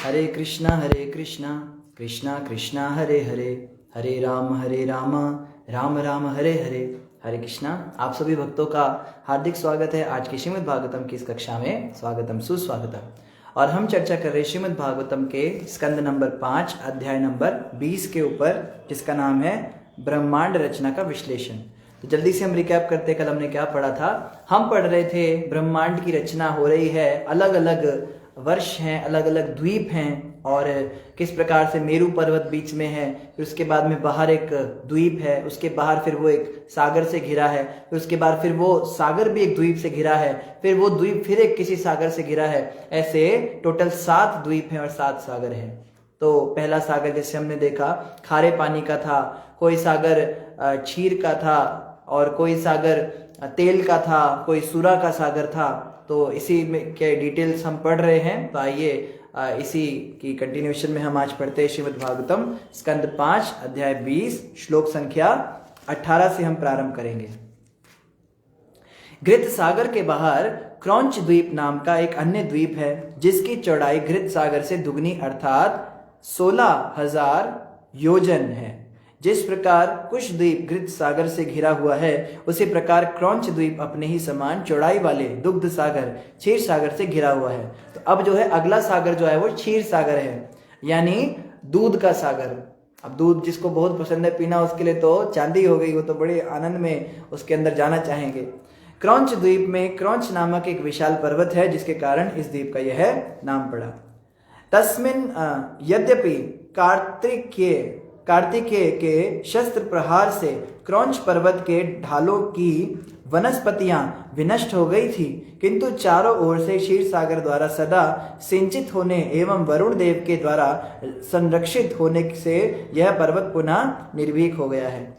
हरे कृष्णा कृष्णा कृष्णा हरे हरे, हरे राम राम राम हरे हरे। हरे कृष्णा। आप सभी भक्तों का हार्दिक स्वागत है आज की श्रीमद् भागवतम की इस कक्षा में। स्वागतम सुस्वागतम। और हम चर्चा कर रहे हैं श्रीमद् भागवतम के स्कंद नंबर 5 अध्याय नंबर 20 के ऊपर, जिसका नाम है ब्रह्मांड रचना का विश्लेषण। तो जल्दी से हम रिकैप करते, कल हमने क्या पढ़ा था। हम पढ़ रहे थे ब्रह्मांड की रचना हो रही है, अलग अलग वर्ष हैं, अलग अलग द्वीप हैं, और किस प्रकार से मेरू पर्वत बीच में है, फिर उसके बाद में बाहर एक द्वीप है, उसके बाहर फिर वो एक सागर से घिरा है, फिर उसके बाद फिर वो सागर भी एक द्वीप से घिरा है, फिर वो द्वीप फिर एक किसी सागर से घिरा है। ऐसे टोटल 7 द्वीप हैं और 7 सागर हैं। तो पहला सागर जैसे हमने देखा खारे पानी का था, कोई सागर क्षीर का था, और कोई सागर तेल का था, कोई सूरा का सागर था। तो इसी में के डिटेल्स हम पढ़ रहे हैं। तो आइए इसी की कंटिन्यूएशन में हम आज पढ़ते हैं श्रीमद् भागवतम स्कंद 5 अध्याय 20 श्लोक संख्या 18 से हम प्रारंभ करेंगे। घृत सागर के बाहर क्रौंच द्वीप नाम का एक अन्य द्वीप है, जिसकी चौड़ाई घृत सागर से दुगनी अर्थात 16,000 योजन है। जिस प्रकार कुश द्वीप घृत सागर से घिरा हुआ है, उसी प्रकार क्रौंच द्वीप अपने ही समान चौड़ाई वाले दुग्ध सागर क्षीर सागर से घिरा हुआ है। तो अब जो है अगला सागर जो है वो क्षीर सागर है, यानी दूध का सागर। अब दूध जिसको बहुत पसंद है पीना, उसके लिए तो चांदी हो गई, वो तो बड़े आनंद में उसके अंदर जाना चाहेंगे। क्रौंच द्वीप में क्रौंच नामक एक विशाल पर्वत है, जिसके कारण इस द्वीप का यह नाम पड़ा। तस्मिन यद्यपि कार्तिकेय के शस्त्र प्रहार से क्रौंच पर्वत के ढालों की वनस्पतियां विनष्ट हो गई थी, किंतु चारों ओर से क्षीर सागर द्वारा सदा सिंचित होने एवं वरुण देव के द्वारा संरक्षित होने से यह पर्वत पुनः निर्भीक हो गया है।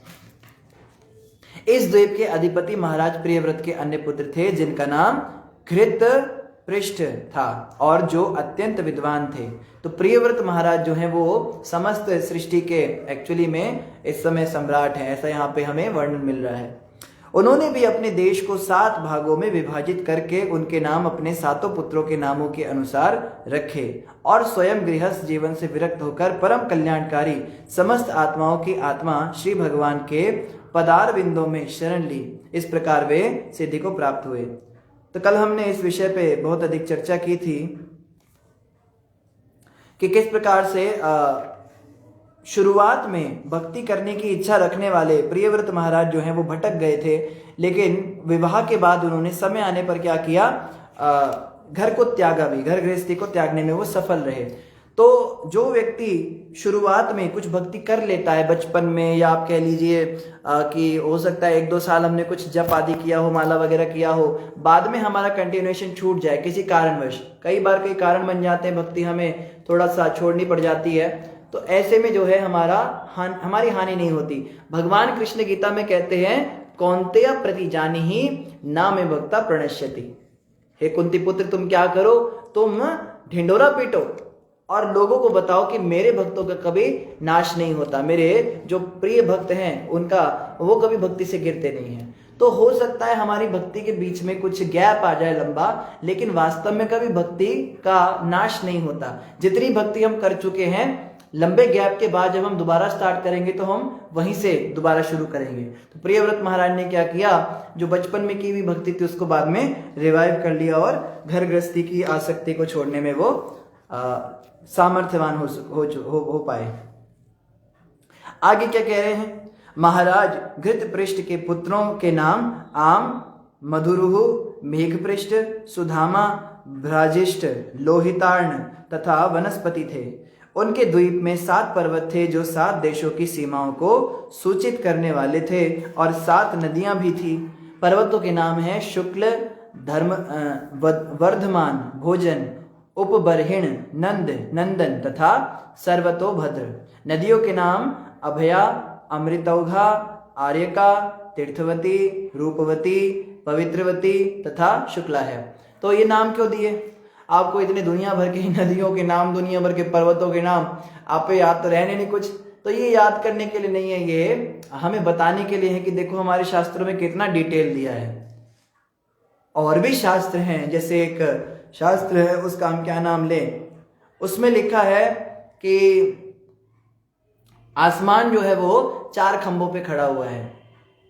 इस द्वीप के अधिपति महाराज प्रियव्रत के अन्य पुत्र थे, जिनका नाम घृत पृष्ठ था, और जो अत्यंत विद्वान थे। तो प्रियव्रत महाराज जो हैं वो समस्त सृष्टि के एक्चुअली में इस समय सम्राट हैं, ऐसा यहाँ पे हमें वर्णन मिल रहा है। उन्होंने भी अपने देश को 7 भागों में विभाजित करके उनके नाम अपने 7 पुत्रों के नामों के अनुसार रखे, और स्वयं गृहस्थ जीवन से विरक्त होकर परम कल्याणकारी समस्त आत्माओं की आत्मा श्री भगवान के पदार बिंदों में शरण ली। इस प्रकार वे सिद्धि को प्राप्त हुए। तो कल हमने इस विषय पे बहुत अधिक चर्चा की थी कि किस प्रकार से शुरुआत में भक्ति करने की इच्छा रखने वाले प्रियव्रत महाराज जो हैं वो भटक गए थे, लेकिन विवाह के बाद उन्होंने समय आने पर क्या किया, घर को त्यागा भी, घर गृहस्थी को त्यागने में वो सफल रहे। तो जो व्यक्ति शुरुआत में कुछ भक्ति कर लेता है बचपन में, या आप कह लीजिए कि हो सकता है 1-2 साल हमने कुछ जप आदि किया हो, माला वगैरह किया हो, बाद में हमारा कंटिन्यूएशन छूट जाए किसी कारणवश, कई बार कई कारण बन जाते हैं, भक्ति हमें थोड़ा सा छोड़नी पड़ जाती है, तो ऐसे में जो है हमारी हानि नहीं होती। भगवान कृष्ण गीता में कहते हैं, कौन्तेय प्रति जानी ही ना में भक्ता प्रणश्यति। हे कुंती पुत्र, तुम क्या करो, तुम ढिंडोरा पीटो और लोगों को बताओ कि मेरे भक्तों का कभी नाश नहीं होता, मेरे जो प्रिय भक्त हैं उनका वो कभी भक्ति से गिरते नहीं हैं। तो हो सकता है हमारी भक्ति के बीच में कुछ गैप आ जाए लंबा, लेकिन वास्तव में कभी भक्ति का नाश नहीं होता। जितनी भक्ति हम कर चुके हैं, लंबे गैप के बाद जब हम दोबारा स्टार्ट करेंगे तो हम वहीं से दोबारा शुरू करेंगे। तो प्रियव्रत महाराज ने क्या किया, जो बचपन में की हुई भक्ति थी उसको बाद में रिवाइव कर लिया, और घर गृहस्थी की आसक्ति को छोड़ने में वो सामर्थ्यवान हो पाए। आगे क्या कह रहे हैं, महाराज घृत पृष्ठ के पुत्रों के नाम आम, मधुरुहु, मेघपृष्ठ, सुधामा, भ्राजिष्ठ, लोहितार्ण तथा वनस्पति थे। उनके द्वीप में 7 पर्वत थे, जो 7 देशों की सीमाओं को सूचित करने वाले थे, और 7 नदियां भी थी। पर्वतों के नाम हैं शुक्ल, धर्म, वर्धमान, भोजन, उपबर्हिण, नंद, नंदन तथा सर्वतोभद्र। नदियों के नाम अभया, अमृतौघा, आर्यका, तीर्थवती, रूपवती, पवित्रवती तथा शुक्ला है। तो ये नाम क्यों दिए आपको? इतने दुनिया भर की नदियों के नाम, दुनिया भर के पर्वतों के नाम आप पे याद तो रहने नहीं कुछ, तो ये याद करने के लिए नहीं है, ये हमें बताने के लिए है कि देखो हमारे शास्त्रों में कितना डिटेल दिया है। और भी शास्त्र हैं, जैसे एक शास्त्र है उसका हम क्या नाम लें, उसमें लिखा है कि आसमान जो है वो 4 खंभों पे खड़ा हुआ है,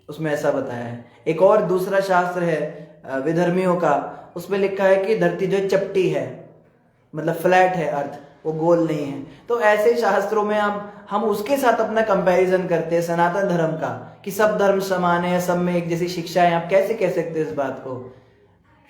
उसमें ऐसा बताया है। एक और दूसरा शास्त्र है विधर्मियों का, उसमें लिखा है कि धरती जो चपटी है, मतलब फ्लैट है अर्थ, वो गोल नहीं है। तो ऐसे शास्त्रों में हम उसके साथ अपना कंपैरिजन करते हैं सनातन धर्म का, कि सब धर्म समान है, सब में एक जैसी शिक्षा है। आप कैसे कह सकते हैं इस बात को?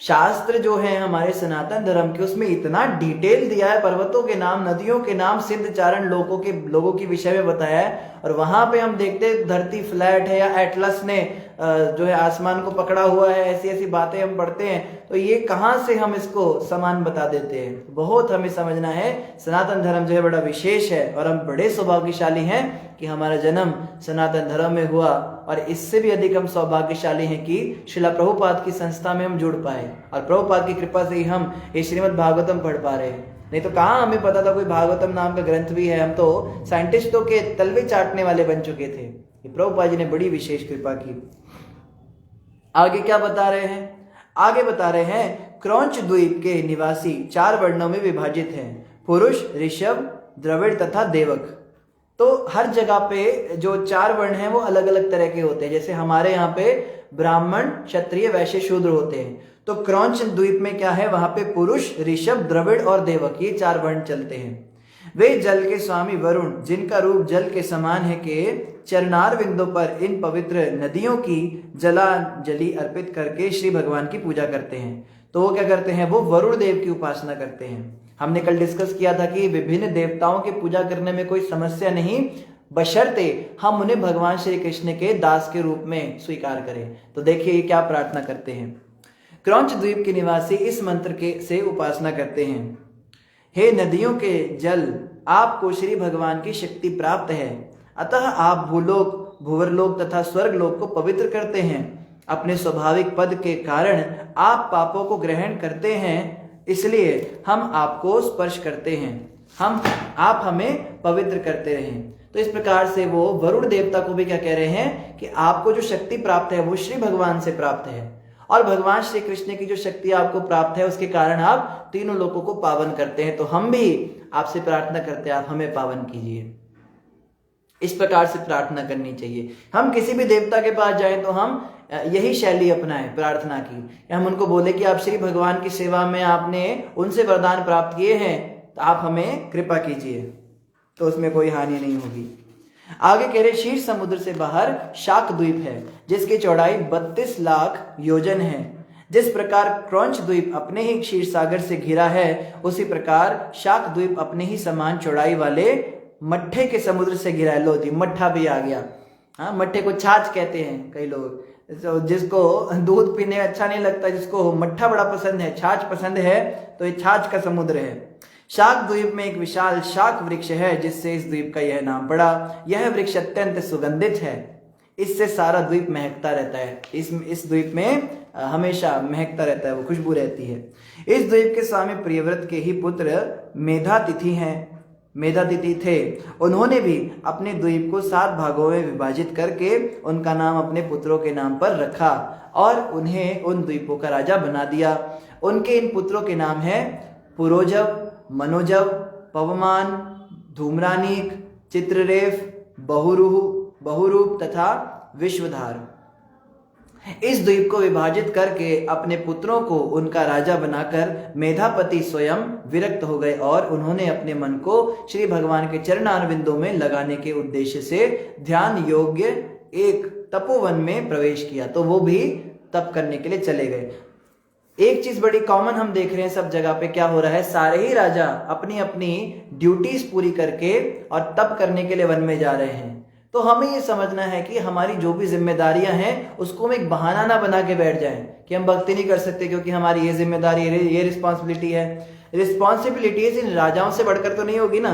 शास्त्र जो है हमारे सनातन धर्म के, उसमें इतना डिटेल दिया है, पर्वतों के नाम, नदियों के नाम, सिद्ध चारण लोगों के विषय में बताया है। और वहां पे हम देखते हैं धरती फ्लैट है, या एटलस ने जो है आसमान को पकड़ा हुआ है, ऐसी ऐसी बातें हम पढ़ते हैं। तो ये कहां से हम इसको समान बता देते हैं? बहुत हमें समझना है, सनातन धर्म जो है बड़ा विशेष है, और हम बड़े सौभाग्यशाली हैं कि हमारा जन्म सनातन धर्म में हुआ। और इससे भी अधिक हम सौभाग्यशाली हैं कि श्रीला प्रभुपाद की संस्था में हम जुड़ पाए, और प्रभुपाद की कृपा से ही हम ये श्रीमद् भागवतम पढ़ पा रहे हैं। नहीं तो कहाँ हमें पता था कोई भागवतम नाम का ग्रंथ भी है। हम तो साइंटिस्टों के तलवे चाटने वाले बन चुके थे। प्रभुपाद जी ने बड़ी विशेष कृपा की। आगे क्या बता रहे हैं? आगे बता रहे हैं क्रौंच द्वीप के निवासी 4 वर्णों में विभाजित हैं, पुरुष, ऋषभ, द्रविड़ तथा देवक। तो हर जगह पे जो 4 वर्ण हैं वो अलग अलग तरह के होते हैं। जैसे हमारे यहाँ पे ब्राह्मण, क्षत्रिय, वैश्य, शूद्र होते हैं, तो क्रौंच द्वीप में क्या है, वहां पे पुरुष, ऋषभ, द्रविड़ और देवक, ये 4 वर्ण चलते हैं। वे जल के स्वामी वरुण, जिनका रूप जल के समान है, के चरणार बिंदु पर इन पवित्र नदियों की जलांजलि अर्पित करके श्री भगवान की पूजा करते हैं। तो वो क्या करते हैं? वो वरुण देव की उपासना करते हैं। हमने कल डिस्कस किया था कि विभिन्न देवताओं की पूजा करने में कोई समस्या नहीं, बशर्ते हम उन्हें भगवान श्री कृष्ण के दास के रूप में स्वीकार करें। तो देखिए ये क्या प्रार्थना करते हैं। क्रौंच द्वीप के निवासी इस मंत्र के से उपासना करते हैं, हे नदियों के जल, आपको श्री भगवान की शक्ति प्राप्त है, अतः आप भूलोक, भुवरलोक तथा स्वर्गलोक को पवित्र करते हैं। अपने स्वाभाविक पद के कारण आप पापों को ग्रहण करते हैं, इसलिए हम आपको स्पर्श करते हैं। आप हमें पवित्र करते रहें। तो इस प्रकार से वो वरुण देवता को भी क्या कह रहे हैं कि आपको जो शक्ति प्राप्त है वो श्री भगवान से प्राप्त है, और भगवान श्री कृष्ण की जो शक्ति आपको प्राप्त है उसके कारण आप तीनों लोगों को पावन करते हैं। तो हम भी आपसे प्रार्थना करते हैं, आप हमें पावन कीजिए। इस प्रकार से प्रार्थना करनी चाहिए। हम किसी भी देवता के पास जाएं तो हम यही शैली अपनाएं प्रार्थना की। हम उनको बोले कि आप श्री भगवान की सेवा में आपने उनसे वरदान प्राप्त किए हैं, तो आप हमें कृपा कीजिए, तो उसमें कोई हानि नहीं होगी। आगे कह रहे क्षीर समुद्र से बाहर शाक द्वीप है, जिसकी चौड़ाई 32 लाख योजन है। जिस प्रकार क्रौंच द्वीप अपने ही क्षीर सागर से घिरा है, उसी प्रकार शाक द्वीप अपने ही समान चौड़ाई वाले मट्ठे के समुद्र से घिरा है। लो जी, मट्ठा भी आ गया। हाँ, मट्ठे को छाछ कहते हैं कई लोग। तो जिसको दूध पीने अच्छा नहीं लगता, जिसको मट्ठा बड़ा पसंद है, छाछ पसंद है, तो ये छाछ का समुद्र है। शाक द्वीप में एक विशाल शाक वृक्ष है, जिससे इस द्वीप का यह नाम पड़ा। यह वृक्ष अत्यंत सुगंधित है, इससे सारा द्वीप महकता रहता है। इस द्वीप में हमेशा महकता रहता है, वो खुशबू रहती है। इस द्वीप के स्वामी प्रियव्रत के ही पुत्र मेधातिथि थे। उन्होंने भी अपने द्वीप को 7 भागों में विभाजित करके उनका नाम अपने पुत्रों के नाम पर रखा और उन्हें उन द्वीपों का राजा बना दिया। उनके इन पुत्रों के नाम हैं पुरोजव, मनोजव, पवमान, धूम्रानीक, चित्ररेफ, बहुरूप तथा विश्वधार। इस द्वीप को विभाजित करके अपने पुत्रों को उनका राजा बनाकर मेधापति स्वयं विरक्त हो गए, और उन्होंने अपने मन को श्री भगवान के चरणारविंदों में लगाने के उद्देश्य से ध्यान योग्य एक तपोवन में प्रवेश किया। तो वो भी तप करने के लिए चले गए। एक चीज बड़ी कॉमन हम देख रहे हैं सब जगह पे, क्या हो रहा है, सारे ही राजा अपनी अपनी ड्यूटीज पूरी करके और तप करने के लिए वन में जा रहे हैं। तो हमें ये समझना है कि हमारी जो भी जिम्मेदारियां हैं उसको हम एक बहाना ना बना के बैठ जाएं कि हम भक्ति नहीं कर सकते क्योंकि हमारी ये जिम्मेदारी है, ये रिस्पॉन्सिबिलिटी है। रिस्पॉन्सिबिलिटीज इन राजाओं से बढ़कर तो नहीं होगी ना।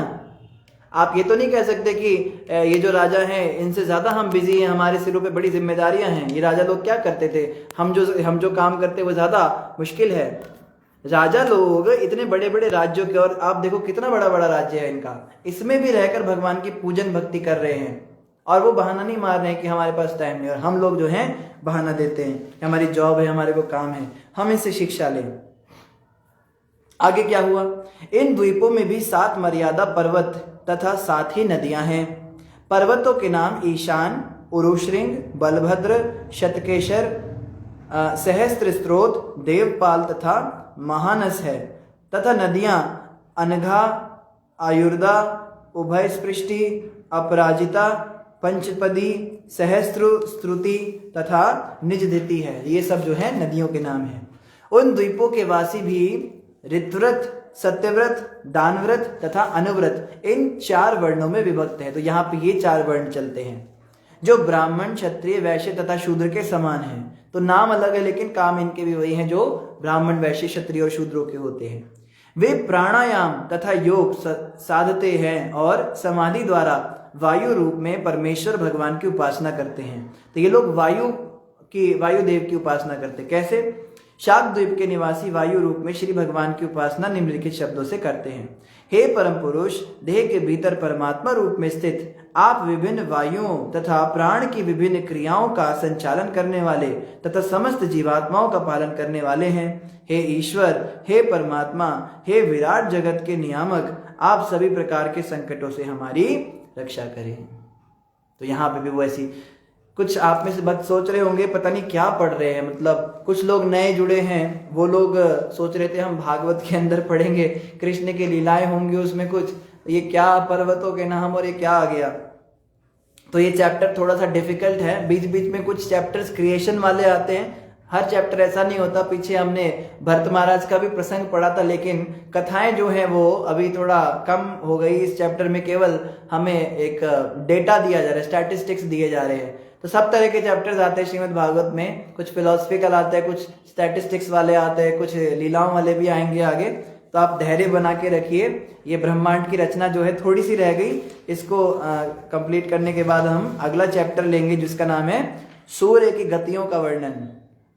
आप ये तो नहीं कह सकते कि ये जो राजा हैं इनसे ज्यादा हम बिजी हैं, हमारे सिरों पे बड़ी जिम्मेदारियां हैं। ये राजा लोग क्या करते थे, हम जो काम करते वो ज्यादा मुश्किल है। राजा लोग इतने बड़े बड़े राज्यों के, और आप देखो कितना बड़ा बड़ा राज्य है इनका, इसमें भी रहकर भगवान की पूजन भक्ति कर रहे हैं, और वो बहाना नहीं मार रहे हैं कि हमारे पास टाइम नहीं। और हम लोग जो हैं बहाना देते हैं कि हमारी जॉब है, हमारे को काम है। हम इनसे शिक्षा लें। आगे क्या हुआ, इन द्वीपों में भी 7 मर्यादा पर्वत तथा 7 ही नदियां हैं। पर्वतों के नाम ईशान, उरुश्रृंग, बलभद्र, शतकेशर, सहस्त्र स्त्रोत, देवपाल तथा महानस है। तथा नदियां अनघा, आयुर्दा, उभय स्पृष्टि, अपराजिता, पंचपदी, सहस्त्र स्तुति तथा निजदिति है। ये सब जो है नदियों के नाम हैं। उन द्वीपों के वासी भी ऋतव्रत, सत्यव्रत, दानव्रत तथा अनुव्रत इन 4 वर्णों में विभक्त है। तो यहाँ पे ये 4 वर्ण चलते हैं जो ब्राह्मण, क्षत्रिय, वैश्य तथा शूद्र के समान हैं। तो नाम अलग है लेकिन काम इनके भी वही हैं जो ब्राह्मण, वैश्य, क्षत्रिय और शूद्रों के होते हैं। वे प्राणायाम तथा योग साधते हैं और समाधि द्वारा वायु रूप में परमेश्वर भगवान की उपासना करते हैं। तो ये लोग वायु देव की उपासना करते। कैसे? शाकद्वीप के निवासी वायु रूप में श्री भगवान की उपासना निम्नलिखित शब्दों से करते हैं। हे परम पुरुष, देह के भीतर परमात्मा रूप में स्थित आप विभिन्न वायुओं तथा प्राण की विभिन्न क्रियाओं का संचालन करने वाले तथा समस्त जीवात्माओं का पालन करने वाले हैं। हे ईश्वर, हे परमात्मा, हे विराट जगत के नियामक, आप सभी प्रकार के संकटों से हमारी रक्षा करें। तो यहाँ पे भी वो ऐसी कुछ आप में से भक्त सोच रहे होंगे पता नहीं क्या पढ़ रहे हैं, मतलब कुछ लोग नए जुड़े हैं, वो लोग सोच रहे थे हम भागवत के अंदर पढ़ेंगे, कृष्ण की लीलाएं होंगी उसमें कुछ, ये क्या पर्वतों के नाम और ये क्या आ गया। तो ये चैप्टर थोड़ा सा डिफिकल्ट है। बीच बीच में कुछ चैप्टर्स क्रिएशन वाले आते हैं, हर चैप्टर ऐसा नहीं होता। पीछे हमने भरत महाराज का भी प्रसंग पढ़ा था, लेकिन कथाएं जो हैं वो अभी थोड़ा कम हो गई। इस चैप्टर में केवल हमें एक डेटा दिया जा रहा है, स्टैटिस्टिक्स दिए जा रहे हैं। तो सब तरह के चैप्टर्स आते हैं श्रीमद् भागवत में, कुछ फिलोसफिकल आते हैं, कुछ स्टैटिस्टिक्स वाले आते हैं, कुछ लीलाओं वाले भी आएंगे आगे। तो आप धैर्य बना के रखिए। ये ब्रह्मांड की रचना जो है थोड़ी सी रह गई, इसको कंप्लीट करने के बाद हम अगला चैप्टर लेंगे जिसका नाम है सूर्य की गतियों का वर्णन।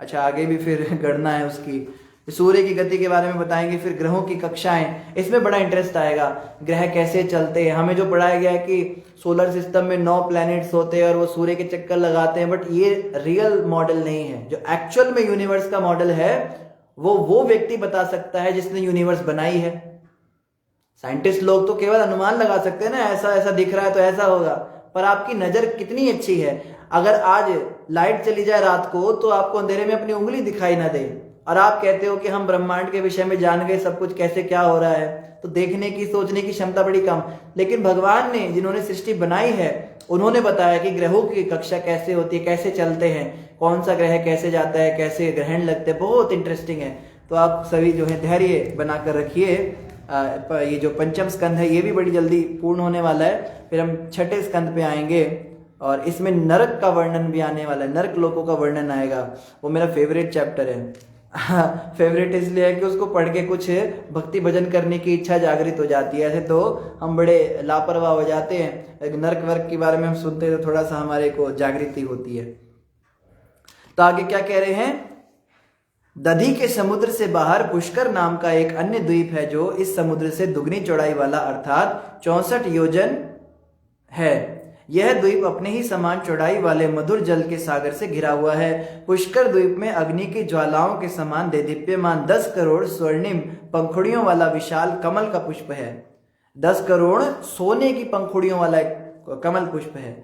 अच्छा, आगे भी फिर गणना है उसकी, सूर्य की गति के बारे में बताएंगे, फिर ग्रहों की कक्षाएं, इसमें बड़ा इंटरेस्ट आएगा। ग्रह कैसे चलते हैं, हमें जो पढ़ाया गया है कि सोलर सिस्टम में 9 प्लैनेट्स होते हैं और वो सूर्य के चक्कर लगाते हैं, बट ये रियल मॉडल नहीं है। जो एक्चुअल में यूनिवर्स का मॉडल है वो व्यक्ति बता सकता है जिसने यूनिवर्स बनाई है। साइंटिस्ट लोग तो केवल अनुमान लगा सकते हैं ना, ऐसा ऐसा दिख रहा है तो ऐसा होगा, पर आपकी नजर कितनी अच्छी है। अगर आज लाइट चली जाए रात को तो आपको अंधेरे में अपनी उंगली दिखाई ना दे, और आप कहते हो कि हम ब्रह्मांड के विषय में जान गए सब कुछ कैसे क्या हो रहा है, तो देखने की सोचने की क्षमता बड़ी कम। लेकिन भगवान ने, जिन्होंने सृष्टि बनाई है, उन्होंने बताया कि ग्रहों की कक्षा कैसे होती है, कैसे चलते हैं, कौन सा ग्रह कैसे जाता है, कैसे ग्रहण लगते हैं, बहुत इंटरेस्टिंग है। तो आप सभी जो है धैर्य बनाकर रखिए। ये जो पंचम स्कंद है ये भी बड़ी जल्दी पूर्ण होने वाला है। फिर हम छठे स्कंद पे आएंगे और इसमें नरक का वर्णन भी आने वाला है, नरक लोकों का वर्णन आएगा। वो मेरा फेवरेट चैप्टर है। फेवरेट इसलिए है कि उसको पढ़ के कुछ भक्ति भजन करने की इच्छा जागृत हो जाती है। ऐसे तो हम बड़े लापरवाह हो जाते हैं, नरक वर्क के बारे में हम सुनते हैं तो थोड़ा सा हमारे को जागृति होती है। तो आगे क्या कह रहे हैं, दधी के समुद्र से बाहर पुष्कर नाम का एक अन्य द्वीप है जो इस समुद्र से दुगनी चौड़ाई वाला अर्थात 64 योजन है। यह द्वीप अपने ही समान चौड़ाई वाले मधुर जल के सागर से घिरा हुआ है। पुष्कर द्वीप में अग्नि की ज्वालाओं के समान देदीप्यमान 10 करोड़ स्वर्णिम पंखुड़ियों वाला विशाल कमल का पुष्प है। 10 करोड़ सोने की पंखुड़ियों वाला एक कमल पुष्प है।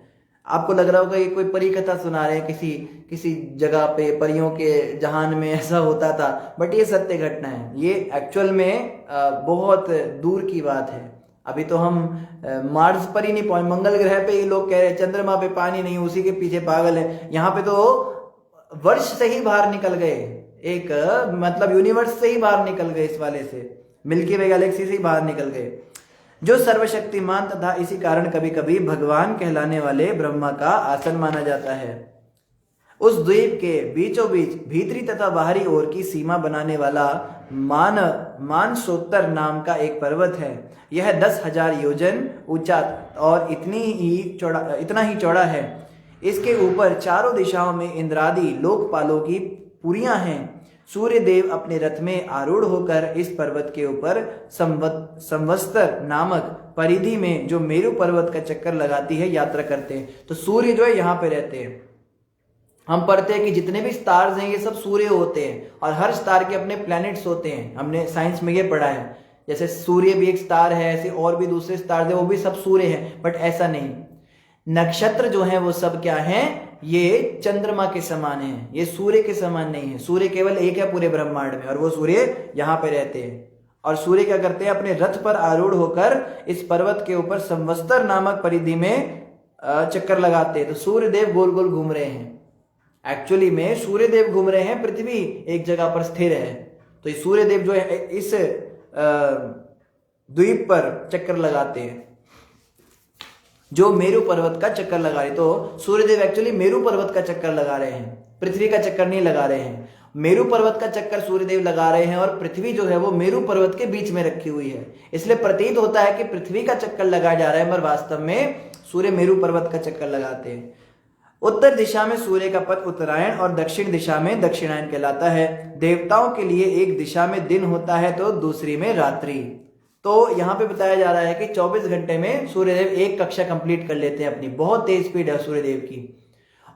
आपको लग रहा होगा ये कोई परी कथा सुना रहे हैं, किसी जगह पे परियों के जहान में ऐसा होता था, बट ये सत्य घटना है। ये एक्चुअल में बहुत दूर की बात है। अभी तो हम मार्स पर ही नहीं पहुंचे, मंगल ग्रह पे ही लोग कह रहे हैं, चंद्रमा पे पानी नहीं, उसी के पीछे पागल है। यहाँ पे तो वर्ष से ही बाहर निकल गए, एक मतलब यूनिवर्स से ही बाहर निकल गए, इस वाले से मिल्की वे गैलेक्सी से ही बाहर निकल गए, जो सर्वशक्तिमान तथा इसी कारण कभी कभी भगवान कहलाने वाले ब्रह्मा का आसन माना जाता है। उस द्वीप के बीचों बीच भीतरी तथा बाहरी ओर की सीमा बनाने वाला मानसोत्तर नाम का एक पर्वत है। यह 10,000 योजन ऊंचा और इतना ही चौड़ा है। इसके ऊपर चारों दिशाओं में इंद्रादि लोकपालों की पुरियां हैं। सूर्य देव अपने रथ में आरूढ़ होकर इस पर्वत के ऊपर संवत्सर नामक परिधि में, जो मेरु पर्वत का चक्कर लगाती है, यात्रा करते हैं। तो सूर्य जो है यहाँ पे रहते हैं, हम पढ़ते हैं कि जितने भी स्टार्स हैं ये सब सूर्य होते हैं और हर स्टार के अपने प्लैनेट्स होते हैं। हमने साइंस में ये पढ़ा है, जैसे सूर्य भी एक स्टार है, ऐसे और भी दूसरे स्टार है वो भी सब सूर्य हैं। बट ऐसा नहीं, नक्षत्र जो है वो सब क्या है, ये चंद्रमा के समान है, ये सूर्य के समान नहीं है। सूर्य केवल एक है पूरे ब्रह्मांड में और वो सूर्य यहाँ पे रहते हैं। और सूर्य क्या करते हैं, अपने रथ पर आरूढ़ होकर इस पर्वत के ऊपर संवत्सर नामक परिधि में चक्कर लगाते हैं। तो सूर्य देव गोल गोल घूम रहे हैं। एक्चुअली में सूर्य देव घूम रहे हैं, पृथ्वी एक जगह पर स्थिर है। तो ये सूर्य देव जो है इस द्वीप पर चक्कर लगाते हैं, जो मेरू पर्वत का चक्कर लगा रहे। तो सूर्यदेव एक्चुअली मेरू पर्वत का चक्कर लगा रहे हैं, पृथ्वी का चक्कर नहीं लगा रहे हैं। मेरू पर्वत का चक्कर सूर्यदेव लगा रहे हैं और पृथ्वी जो है वो मेरू पर्वत के बीच में रखी हुई है। इसलिए प्रतीत होता है कि पृथ्वी का चक्कर लगाया जा रहा है, मगर वास्तव में सूर्य मेरू पर्वत का चक्कर लगाते हैं। उत्तर दिशा में सूर्य का पथ उत्तरायण और दक्षिण दिशा में दक्षिणायन कहलाता है। देवताओं के लिए एक दिशा में दिन होता है तो दूसरी में रात्रि। तो यहाँ पे बताया जा रहा है कि 24 घंटे में सूर्यदेव एक कक्षा कंप्लीट कर लेते हैं अपनी, बहुत तेज स्पीड है सूर्यदेव की।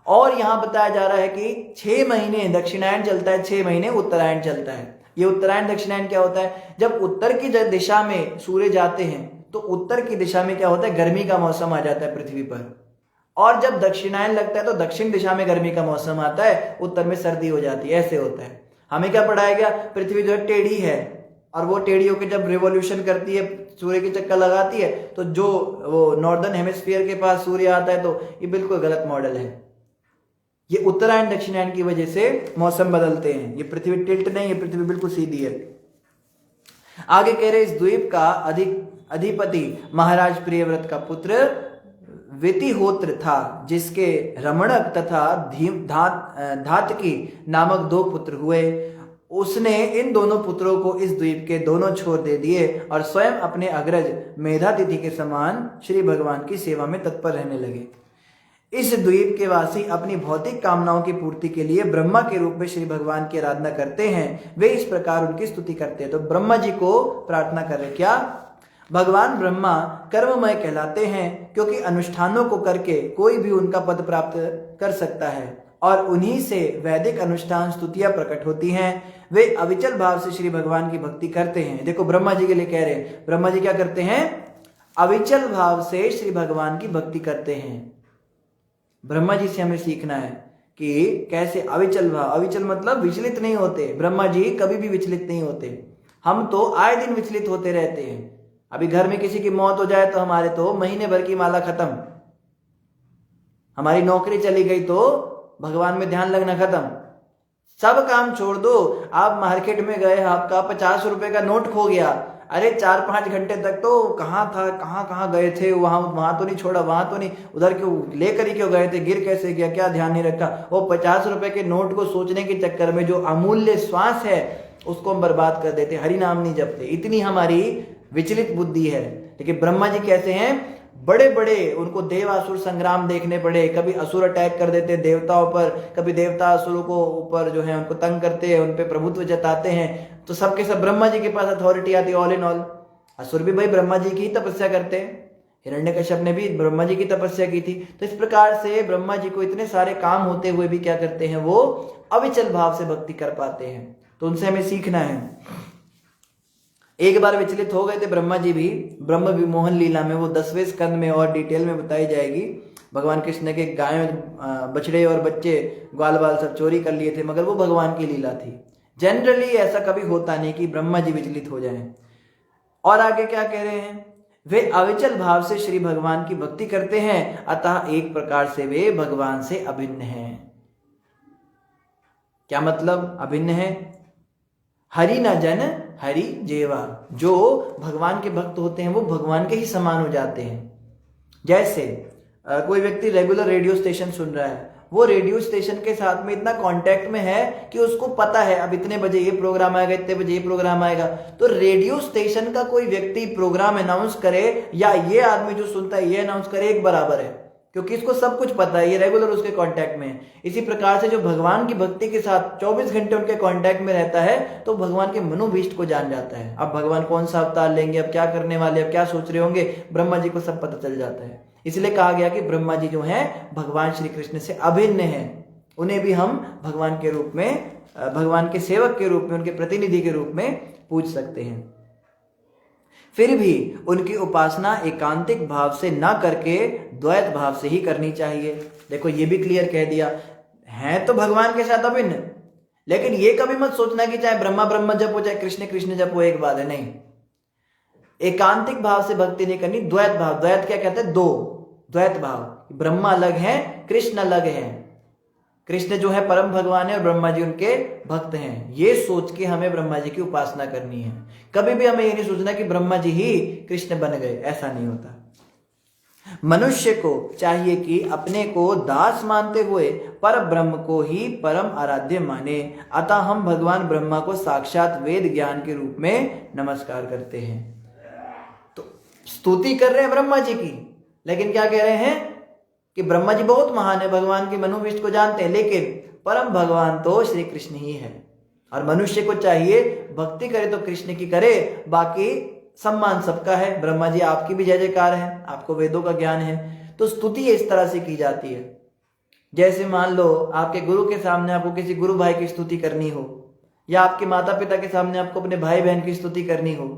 और यहाँ बताया जा रहा है कि 6 महीने दक्षिणायन चलता है, 6 महीने उत्तरायण चलता है। ये उत्तरायण दक्षिणायन क्या होता है, जब उत्तर की दिशा में सूर्य जाते हैं तो उत्तर की दिशा में क्या होता है, गर्मी का मौसम आ जाता है पृथ्वी पर। और जब दक्षिणायन लगता है तो दक्षिण दिशा में गर्मी का मौसम आता है, उत्तर में सर्दी हो जाती है। ऐसे होता है। हमें क्या पढ़ाया गया, पृथ्वी जो है टेढ़ी है और वो टेढ़ी होकर जब रिवॉल्यूशन करती है, सूर्य की चक्कर लगाती है, तो जो वो नॉर्दर्न हेमिस्फीयर के पास सूर्य आता है, तो ये बिल्कुल गलत मॉडल है। ये उत्तरायण दक्षिणायन की वजह से मौसम बदलते हैं। ये पृथ्वी टिल्ट नहीं है, पृथ्वी बिल्कुल सीधी है। आगे कह रहे इस द्वीप का अधिपति महाराज प्रियव्रत का पुत्र वितिहोत्र था, जिसके रमणक तथा धातकी नामक 2 पुत्र हुए। उसने इन दोनों पुत्रों को इस द्वीप के दोनों छोर दे दिए और स्वयं अपने अग्रज मेधातिथि के समान श्री भगवान की सेवा में तत्पर रहने लगे। इस द्वीप के वासी अपनी भौतिक कामनाओं की पूर्ति के लिए ब्रह्मा के रूप में श्री भगवान की आराधना करते हैं। वे इस प्रकार उनकी स्तुति करते हैं। तो ब्रह्मा जी को प्रार्थना कर रहे, क्या, भगवान ब्रह्मा कर्ममय कहलाते हैं क्योंकि अनुष्ठानों को करके कोई भी उनका पद प्राप्त कर सकता है और उन्हीं से वैदिक अनुष्ठान स्तुतियां प्रकट होती हैं। वे अविचल भाव से श्री भगवान की भक्ति करते हैं। देखो ब्रह्मा जी के लिए कह रहे हैं, ब्रह्मा जी क्या करते हैं, अविचल भाव से श्री भगवान की भक्ति करते हैं। ब्रह्मा जी से हमें सीखना है कि कैसे अविचल भाव, अविचल मतलब विचलित नहीं होते। ब्रह्मा जी कभी भी विचलित नहीं होते। हम तो आए दिन विचलित होते रहते हैं। अभी घर में किसी की मौत हो जाए तो हमारे तो महीने भर की माला खत्म, हमारी नौकरी चली गई तो भगवान में ध्यान लगना खत्म, सब काम छोड़ दो। आप मार्केट में गए, आपका 50 रुपए का नोट खो गया, अरे 4-5 घंटे तक तो कहाँ था, कहाँ गए थे, वहां तो नहीं छोड़ा, वहां तो नहीं, उधर क्यों लेकर ही क्यों गए थे, गिर कैसे गया, क्या ध्यान नहीं रखा। वो 50 रुपए के नोट को सोचने के चक्कर में जो अमूल्य श्वास है उसको हम बर्बाद कर देते, हरि नाम नहीं जपते। इतनी हमारी विचलित बुद्धि है। लेकिन ब्रह्मा जी कैसे हैं, बड़े बड़े उनको देव असुर संग्राम देखने पड़े। कभी असुर अटैक कर देते देवताओं पर, कभी देवता असुरों को ऊपर जो है उनको तंग करते हैं, उन पे प्रभुत्व जताते हैं। तो सबके सब ब्रह्मा जी के पास अथॉरिटी आती है। ऑल इन ऑल असुर भी भाई ब्रह्मा जी की तपस्या करते हैं। हिरण्यकश्यप ने भी ब्रह्मा जी की तपस्या की थी। तो इस प्रकार से ब्रह्मा जी को इतने सारे काम होते हुए भी क्या करते हैं, वो अविचल भाव से भक्ति कर पाते हैं। तो उनसे हमें सीखना है। एक बार विचलित हो गए थे ब्रह्मा जी भी, ब्रह्म विमोहन लीला में, वो 10वें स्कंद में और डिटेल में बताई जाएगी। भगवान कृष्ण के गाय, बछड़े और बच्चे, ग्वाल बाल सब चोरी कर लिए थे, मगर वो भगवान की लीला थी। जनरली ऐसा कभी होता नहीं कि ब्रह्मा जी विचलित हो जाएं। और आगे क्या कह रहे हैं, वे अविचल भाव से श्री भगवान की भक्ति करते हैं, अतः एक प्रकार से वे भगवान से अभिन्न हैं। क्या मतलब अभिन्न है, हरि न जन हरि जेवा। जो भगवान के भक्त होते हैं वो भगवान के ही समान हो जाते हैं। जैसे कोई व्यक्ति रेगुलर रेडियो स्टेशन सुन रहा है, वो रेडियो स्टेशन के साथ में इतना कांटेक्ट में है कि उसको पता है अब इतने बजे ये प्रोग्राम आएगा, इतने बजे ये प्रोग्राम आएगा। तो रेडियो स्टेशन का कोई व्यक्ति प्रोग्राम अनाउंस करे या ये आदमी जो सुनता है ये अनाउंस करे, एक बराबर है, क्योंकि इसको सब कुछ पता है, ये रेगुलर उसके कांटेक्ट में है। इसी प्रकार से जो भगवान की भक्ति के साथ 24 घंटे उनके कांटेक्ट में रहता है, तो भगवान के मनोभीष्ट को जान जाता है। अब भगवान कौन सा अवतार लेंगे, अब क्या करने वाले, अब क्या सोच रहे होंगे, ब्रह्मा जी को सब पता चल जाता है। इसलिए कहा गया कि ब्रह्मा जी जो है भगवान श्री कृष्ण से अभिन्न है। उन्हें भी हम भगवान के रूप में, भगवान के सेवक के रूप में, उनके प्रतिनिधि के रूप में पूज सकते हैं। फिर भी उनकी उपासना एकांतिक भाव से ना करके द्वैत भाव से ही करनी चाहिए। देखो ये भी क्लियर कह दिया, है तो भगवान के साथ अभिन्न, लेकिन ये कभी मत सोचना कि चाहे ब्रह्मा ब्रह्म जप हो चाहे कृष्ण कृष्ण जप हो एक बात है, नहीं। एकांतिक भाव से भक्ति नहीं करनी, द्वैत भाव। द्वैत क्या कहते हैं? दो, द्वैत भाव। ब्रह्मा अलग है, कृष्ण अलग है। कृष्ण जो है परम भगवान है और ब्रह्मा जी उनके भक्त हैं। ये सोच के हमें ब्रह्मा जी की उपासना करनी है। कभी भी हमें ये नहीं सोचना कि ब्रह्मा जी ही कृष्ण बन गए, ऐसा नहीं होता। मनुष्य को चाहिए कि अपने को दास मानते हुए पर ब्रह्म को ही परम आराध्य माने। अतः हम भगवान ब्रह्मा को साक्षात वेद ज्ञान के रूप में नमस्कार करते हैं। तो स्तुति कर रहे हैं ब्रह्मा जी की, लेकिन क्या कह रहे हैं कि ब्रह्मा जी बहुत महान है, भगवान के मनोविष्ट को जानते हैं, लेकिन परम भगवान तो श्री कृष्ण ही है। और मनुष्य को चाहिए भक्ति करे तो कृष्ण की करे, बाकी सम्मान सबका है। ब्रह्मा जी आपकी भी जय जयकार है, आपको वेदों का ज्ञान है। तो स्तुति इस तरह से की जाती है, जैसे मान लो आपके गुरु के सामने आपको किसी गुरु भाई की स्तुति करनी हो, या आपके माता पिता के सामने आपको अपने भाई बहन की स्तुति करनी हो,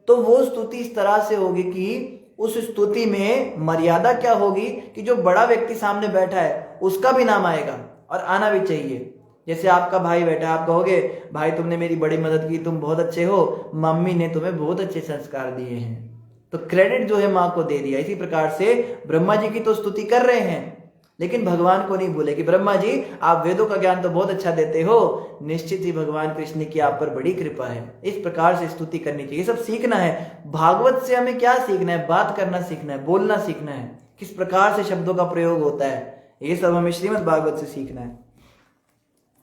तो वो स्तुति इस तरह से होगी कि उस स्तुति में मर्यादा क्या होगी कि जो बड़ा व्यक्ति सामने बैठा है उसका भी नाम आएगा, और आना भी चाहिए। जैसे आपका भाई बैठा है, आप कहोगे भाई तुमने मेरी बड़ी मदद की, तुम बहुत अच्छे हो, मम्मी ने तुम्हें बहुत अच्छे संस्कार दिए हैं, तो क्रेडिट जो है माँ को दे दिया। इसी प्रकार से ब्रह्मा जी की तो स्तुति कर रहे हैं, लेकिन भगवान को नहीं भूले कि ब्रह्मा जी आप वेदों का ज्ञान तो बहुत अच्छा देते हो, निश्चित ही भगवान कृष्ण की आप पर बड़ी कृपा है। इस प्रकार से स्तुति करनी चाहिए। सब सीखना है। भागवत से हमें क्या सीखना है? बात करना सीखना है, बोलना सीखना है, किस प्रकार से शब्दों का प्रयोग होता है, ये सब हमें श्रीमद् भागवत से सीखना है।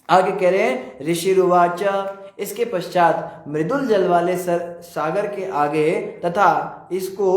आगे कह रहे हैं ऋषिरुवाच, इसके पश्चात मृदुल जल वाले सागर के आगे तथा इसको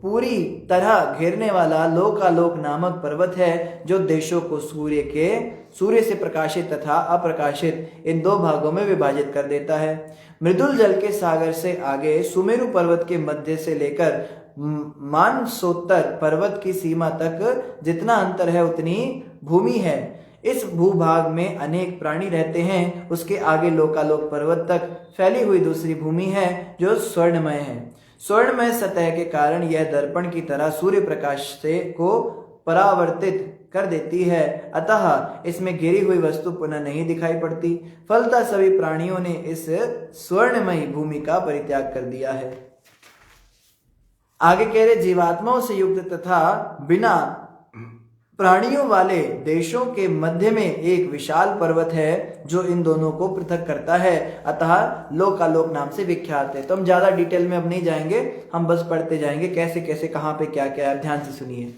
पूरी तरह घेरने वाला लोकालोक नामक पर्वत है, जो देशों को सूर्य से प्रकाशित तथा अप्रकाशित इन दो भागों में विभाजित कर देता है। मृदुल जल के सागर से आगे सुमेरु पर्वत के मध्य से लेकर मानसोत्तर पर्वत की सीमा तक जितना अंतर है उतनी भूमि है। इस भूभाग में अनेक प्राणी रहते हैं। उसके आगे लोकालोक पर्वत तक फैली हुई दूसरी भूमि है जो स्वर्णमय है। स्वर्णमय सतह के कारण यह दर्पण की तरह सूर्य प्रकाश से को परावर्तित कर देती है, अतः इसमें घिरी हुई वस्तु पुनः नहीं दिखाई पड़ती। फलतः सभी प्राणियों ने इस स्वर्णमयी भूमि का परित्याग कर दिया है। आगे कह रहे जीवात्माओं से युक्त तथा बिना प्राणियों वाले देशों के मध्य में एक विशाल पर्वत है जो इन दोनों को पृथक करता है, अतः लोकालोक नाम से विख्यात है। तो हम ज्यादा डिटेल में अब नहीं जाएंगे, हम बस पढ़ते जाएंगे कैसे कैसे कहां पे क्या क्या है। ध्यान से सुनिए।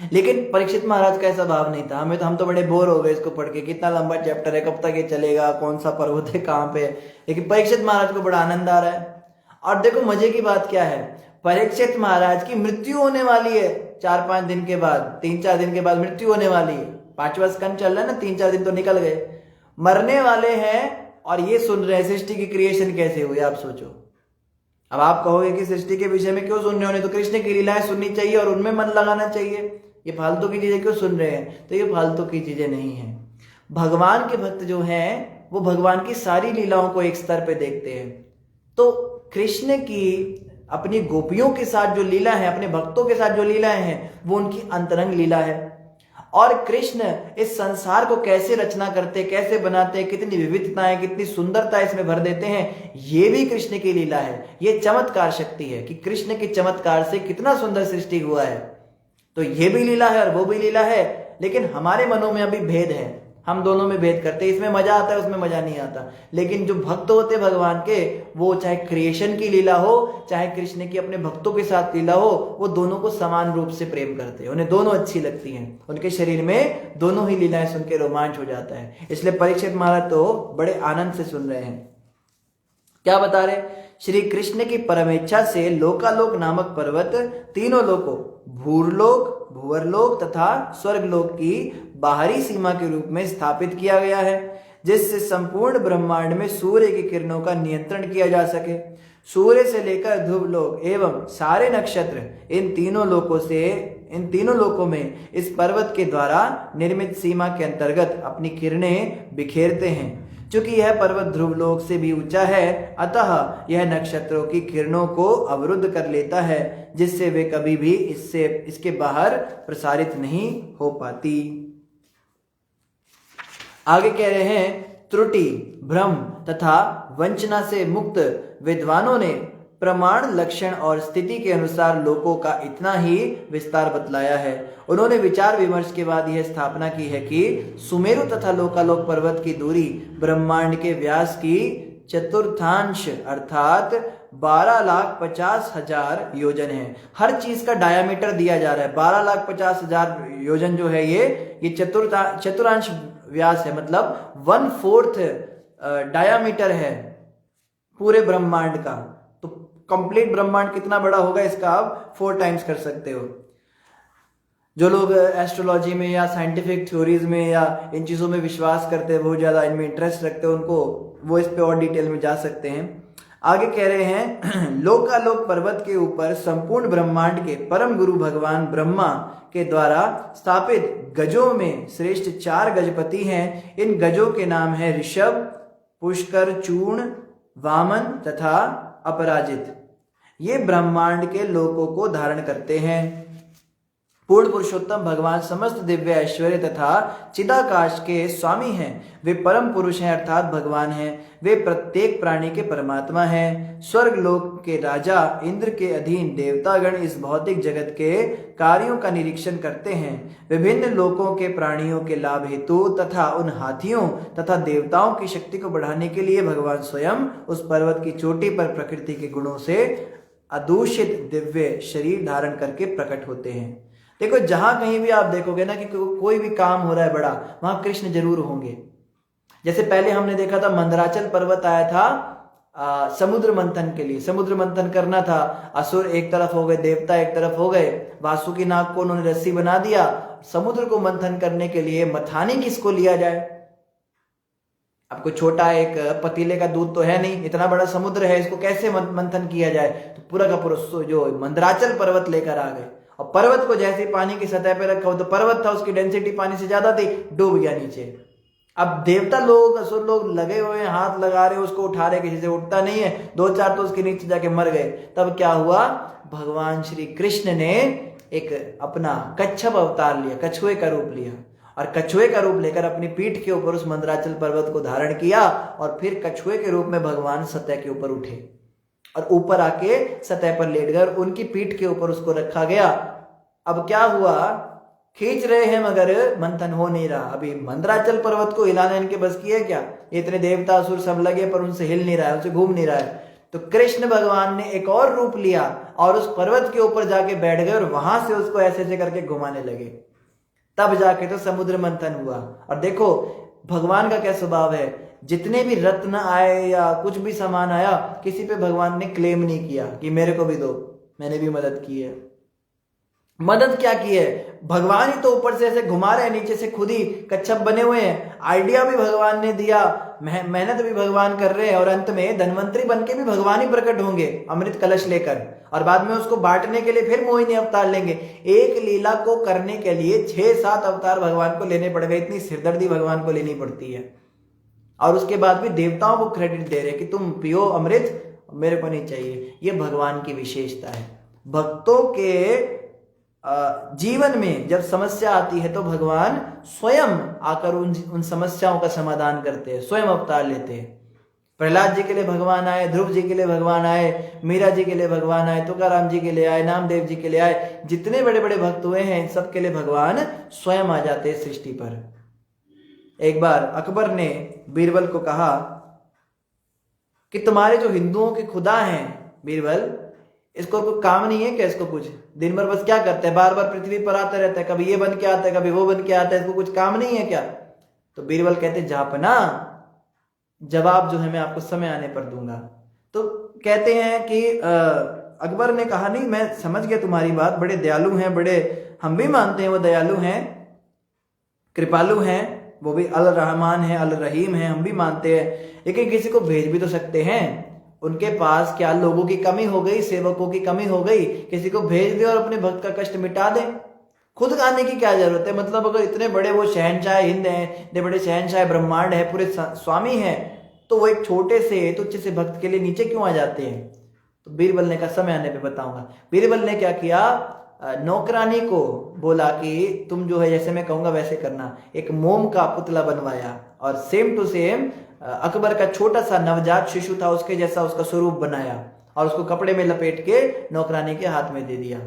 लेकिन परीक्षित महाराज का ऐसा भाव नहीं था। हम तो बड़े बोर हो गए इसको पढ़ के, कितना लंबा चैप्टर है, कब तक ये चलेगा, कौन सा पर्वत है, कहां पे है। लेकिन परीक्षित महाराज को बड़ा आनंद आ रहा है। और देखो मजे की बात क्या है, परीक्षित महाराज की मृत्यु होने वाली है 4-5 दिन के बाद, 3-4 दिन के बाद मृत्यु होने वाली है। 5वां स्कंद चल रहा है ना, 3-4 दिन तो निकल गए, मरने वाले हैं और ये सुन रहे हैं सृष्टि की क्रिएशन कैसे हुई। आप सोचो। अब आप कहोगे कि सृष्टि के विषय में क्यों सुन रहे हो, तो कृष्ण की लीलाएं सुननी चाहिए और उनमें मन लगाना चाहिए, ये फालतू की चीजें क्यों सुन रहे हैं। तो ये फालतू की चीजें नहीं है। भगवान के भक्त जो हैं वो भगवान की सारी लीलाओं को एक स्तर पे देखते हैं। तो कृष्ण की अपनी गोपियों के साथ जो लीला है, अपने भक्तों के साथ जो लीलाएं हैं, वो उनकी अंतरंग लीला है। और कृष्ण इस संसार को कैसे रचना करते, कैसे बनाते हैं, कितनी विविधताएं, कितनी सुंदरता इसमें भर देते हैं, ये भी कृष्ण की लीला है। ये चमत्कार शक्ति है कि कृष्ण के चमत्कार से कितना सुंदर सृष्टि हुआ है। तो ये भी लीला है और वो भी लीला है, लेकिन हमारे मनों में अभी भेद है। हम दोनों में भेद करते हैं, इसमें मजा आता है उसमें मजा नहीं आता। लेकिन जो भक्त होते भगवान के, वो चाहे क्रिएशन की लीला हो, चाहे कृष्ण की अपने भक्तों के साथ लीला हो, वो दोनों को समान रूप से प्रेम करते हैं, उन्हें दोनों अच्छी लगती हैं। उनके शरीर में दोनों ही लीलाएं सुन के रोमांच हो जाता है। इसलिए परीक्षित महाराज तो बड़े आनंद से सुन रहे हैं। क्या बता रहे, श्री कृष्ण की परमेच्छा से लोकालोक नामक पर्वत तीनों लोकों, भूरलोक, भुवरलोक तथा स्वर्गलोक की बाहरी सीमा के रूप में स्थापित किया गया है, जिससे संपूर्ण ब्रह्मांड में सूर्य की किरणों का नियंत्रण किया जा सके। सूर्य से लेकर ध्रुव लोक एवं सारे नक्षत्र इन तीनों लोकों से इन तीनों लोकों में इस पर्वत के द्वारा निर्मित सीमा के अंतर्गत अपनी किरणें बिखेरते हैं। चूंकि यह पर्वत ध्रुव लोक से भी ऊंचा है, अतः यह नक्षत्रों की किरणों को अवरुद्ध कर लेता है, जिससे वे कभी भी इसके बाहर प्रसारित नहीं हो पाती। आगे कह रहे हैं, त्रुटि, भ्रम तथा वंचना से मुक्त विद्वानों ने प्रमाण, लक्षण और स्थिति के अनुसार लोकों का इतना ही विस्तार बतलाया है। उन्होंने विचार विमर्श के बाद यह स्थापना की है कि सुमेरु तथा लोकालोक पर्वत की दूरी ब्रह्मांड के व्यास की चतुर्थांश अर्थात 12,50,000 योजन है। हर चीज का डायामीटर दिया जा रहा है। 12,50,000 योजन जो है ये चतुर्थांश व्यास है, मतलब 1/4 डायामीटर है पूरे ब्रह्मांड का। तो कंप्लीट ब्रह्मांड कितना बड़ा होगा इसका आप 4 टाइम्स कर सकते हो। जो लोग एस्ट्रोलॉजी में या साइंटिफिक थ्योरीज में या इन चीजों में विश्वास करते हैं, बहुत ज्यादा इनमें इंटरेस्ट रखते हैं, उनको वो इस पे और डिटेल में जा सकते हैं। आगे कह रहे हैं, लोकालोक पर्वत के ऊपर संपूर्ण ब्रह्मांड के परम गुरु भगवान ब्रह्मा के द्वारा स्थापित गजों में श्रेष्ठ 4 गजपति हैं। इन गजों के नाम है ऋषभ, पुष्कर, चूर्ण, वामन तथा अपराजित। ये ब्रह्मांड के लोकों को धारण करते हैं। पूर्ण पुरुषोत्तम भगवान समस्त दिव्य ऐश्वर्य तथा चिदाकाश के स्वामी हैं। वे परम पुरुष हैं अर्थात भगवान हैं। वे प्रत्येक प्राणी के परमात्मा हैं। स्वर्ग लोक के राजा इंद्र के अधीन देवतागण इस भौतिक जगत के कार्यों का निरीक्षण करते हैं। विभिन्न लोकों के प्राणियों के लाभ हेतु तथा उन हाथियों तथा देवताओं की शक्ति को बढ़ाने के लिए भगवान स्वयं उस पर्वत की चोटी पर प्रकृति के गुणों से अदूषित दिव्य शरीर धारण करके प्रकट होते हैं। देखो, जहां कहीं भी आप देखोगे ना कि कोई भी काम हो रहा है बड़ा, वहां कृष्ण जरूर होंगे। जैसे पहले हमने देखा था मंदराचल पर्वत आया था समुद्र मंथन के लिए। समुद्र मंथन करना था, असुर एक तरफ हो गए, देवता एक तरफ हो गए। वासुकी नाग को उन्होंने रस्सी बना दिया। समुद्र को मंथन करने के लिए मथानी किसको लिया जाए? आपको छोटा एक पतीले का दूध तो है नहीं, इतना बड़ा समुद्र है, इसको कैसे मंथन किया जाए? तो पूरा का पूरा जो मंदराचल पर्वत लेकर आ गए। और पर्वत को जैसे पानी की सतह पे रखा हो, तो पर्वत था, उसकी डेंसिटी पानी से ज्यादा थी, डूब गया नीचे। अब देवता लोग, असुर लोग लगे हुए हैं, हाथ लगा रहे, उसको उठा रहे, किसी से उठता नहीं है। 2-4 तो उसके नीचे जाके मर गए। तब क्या हुआ? भगवान श्री कृष्ण ने एक अपना कच्छप अवतार लिया, कछुए का रूप लिया, और कछुए का रूप लेकर अपनी पीठ के ऊपर उस मंदराचल पर्वत को धारण किया, और फिर कछुए के रूप में भगवान सतह के ऊपर उठे और ऊपर आके सतह पर लेट गए, उनकी पीठ के ऊपर उसको रखा गया। अब क्या हुआ? खींच रहे हैं मगर मंथन हो नहीं रहा। अभी मंदराचल पर्वत को हिलाना इनके बस की है क्या? इतने देवता असुर सब लगे पर उनसे हिल नहीं रहा है, उनसे घूम नहीं रहा है। तो कृष्ण भगवान ने एक और रूप लिया और उस पर्वत के ऊपर जाके बैठ गए और वहां से उसको ऐसे ऐसे करके घुमाने लगे। तब जाके तो समुद्र मंथन हुआ। और देखो भगवान का क्या स्वभाव है, जितने भी रत्न आए या कुछ भी सामान आया, किसी पे भगवान ने क्लेम नहीं किया कि मेरे को भी दो, मैंने भी मदद की है। मदद क्या की है? भगवान ही तो ऊपर से ऐसे घुमा रहे हैं, नीचे से खुद ही कच्छप बने हुए हैं। आइडिया भी भगवान ने दिया, मेहनत भी भगवान कर रहे हैं, और अंत में धनवंतरी बनके भी भगवान ही प्रकट होंगे अमृत कलश लेकर, और बाद में उसको बांटने के लिए फिर मोहिनी अवतार लेंगे। एक लीला को करने के लिए 6-7 अवतार भगवान को लेने पड़ेगा। इतनी सिरदर्दी भगवान को लेनी पड़ती है। और उसके बाद भी देवताओं को क्रेडिट दे रहे कि तुम पियो अमृत, मेरे को नहीं चाहिए। ये भगवान की विशेषता है। भक्तों के जीवन में जब समस्या आती है तो भगवान स्वयं आकर उन समस्याओं का समाधान करते हैं, स्वयं अवतार लेते हैं। प्रहलाद जी के लिए भगवान आए, ध्रुव जी के लिए भगवान आए, मीरा जी के लिए भगवान आए, तुकाराम जी के लिए आए, नामदेव जी के लिए आए। जितने बड़े बड़े भक्त हुए हैं, इन सब के लिए भगवान स्वयं आ जाते हैं सृष्टि पर। एक बार अकबर ने बीरबल को कहा कि तुम्हारे जो हिंदुओं के खुदा हैं बीरबल, इसको कोई काम नहीं है क्या? इसको कुछ दिन भर बस क्या करते हैं, बार बार पृथ्वी पर आते रहते हैं, कभी ये बन के आता है, कभी वो बन के आता है, इसको कुछ काम नहीं है क्या? तो बीरबल कहते जापना, जवाब जो है मैं आपको समय आने पर दूंगा। तो कहते हैं कि अकबर ने कहा नहीं, मैं समझ गया तुम्हारी बात, बड़े दयालु हैं, बड़े हम भी मानते हैं वो दयालु हैं, कृपालु हैं, वो भी अल रहमान है, अल रहीम है, हम भी मानते हैं, लेकिन किसी को भेज भी तो सकते हैं। उनके पास क्या लोगों की कमी हो गई, सेवकों की कमी हो गई, किसी को भेज दे और अपने भक्त का कष्ट मिटा दे। खुद खाने की क्या जरूरत है? मतलब अगर इतने बड़े वो शहनशाह हिंद हैं, इतने बड़े शहनशाह ब्रह्मांड है, पूरे स्वामी हैं, तो वो एक छोटे से तुच्छ से भक्त के लिए नीचे क्यों आ जाते हैं? तो बीरबल ने कहा समय आने पे बताऊंगा। बीरबल ने क्या किया, नौकरानी को बोला कि तुम जो है जैसे मैं कहूंगा वैसे करना। एक मोम का पुतला बनवाया और सेम टू सेम अकबर का छोटा सा नवजात शिशु था उसके जैसा उसका स्वरूप बनाया और उसको कपड़े में लपेट के नौकरानी के हाथ में दे दिया।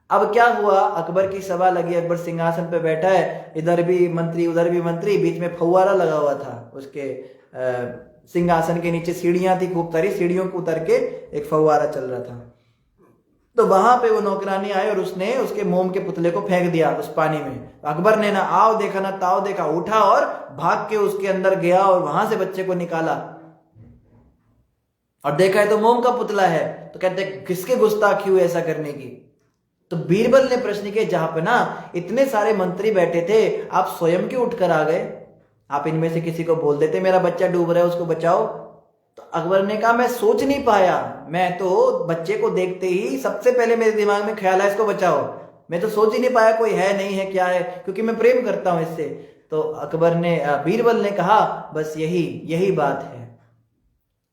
अब क्या हुआ, अकबर की सभा लगी, अकबर सिंहासन पे बैठा है, इधर भी मंत्री उधर भी मंत्री, बीच में फव्वारा लगा हुआ था उसके सिंहासन के नीचे सीढ़ियां थी खूब सारी, सीढ़ियों को उतर के एक फव्वारा चल रहा था। तो वहां पे वो नौकरानी आई और उसने उसके मोम के पुतले को फेंक दिया उस पानी में। अकबर ने ना आओ देखा ना ताओ देखा, उठा और भाग के उसके अंदर गया और वहां से बच्चे को निकाला और देखा है तो मोम का पुतला है। तो कहते किसके गुस्ताखी हुई ऐसा करने की? तो बीरबल ने प्रश्न किया, जहां पे ना इतने सारे मंत्री बैठे थे, आप स्वयं क्यों उठकर आ गए? आप इनमें से किसी को बोल देते मेरा बच्चा डूब रहा है उसको बचाओ। तो अकबर ने कहा मैं सोच नहीं पाया, मैं तो बच्चे को देखते ही सबसे पहले मेरे दिमाग में ख्याल है इसको बचाओ। मैं तो सोच ही नहीं पाया कोई है नहीं है क्या है, क्योंकि मैं प्रेम करता हूं इससे। तो अकबर ने बीरबल ने कहा बस यही बात है,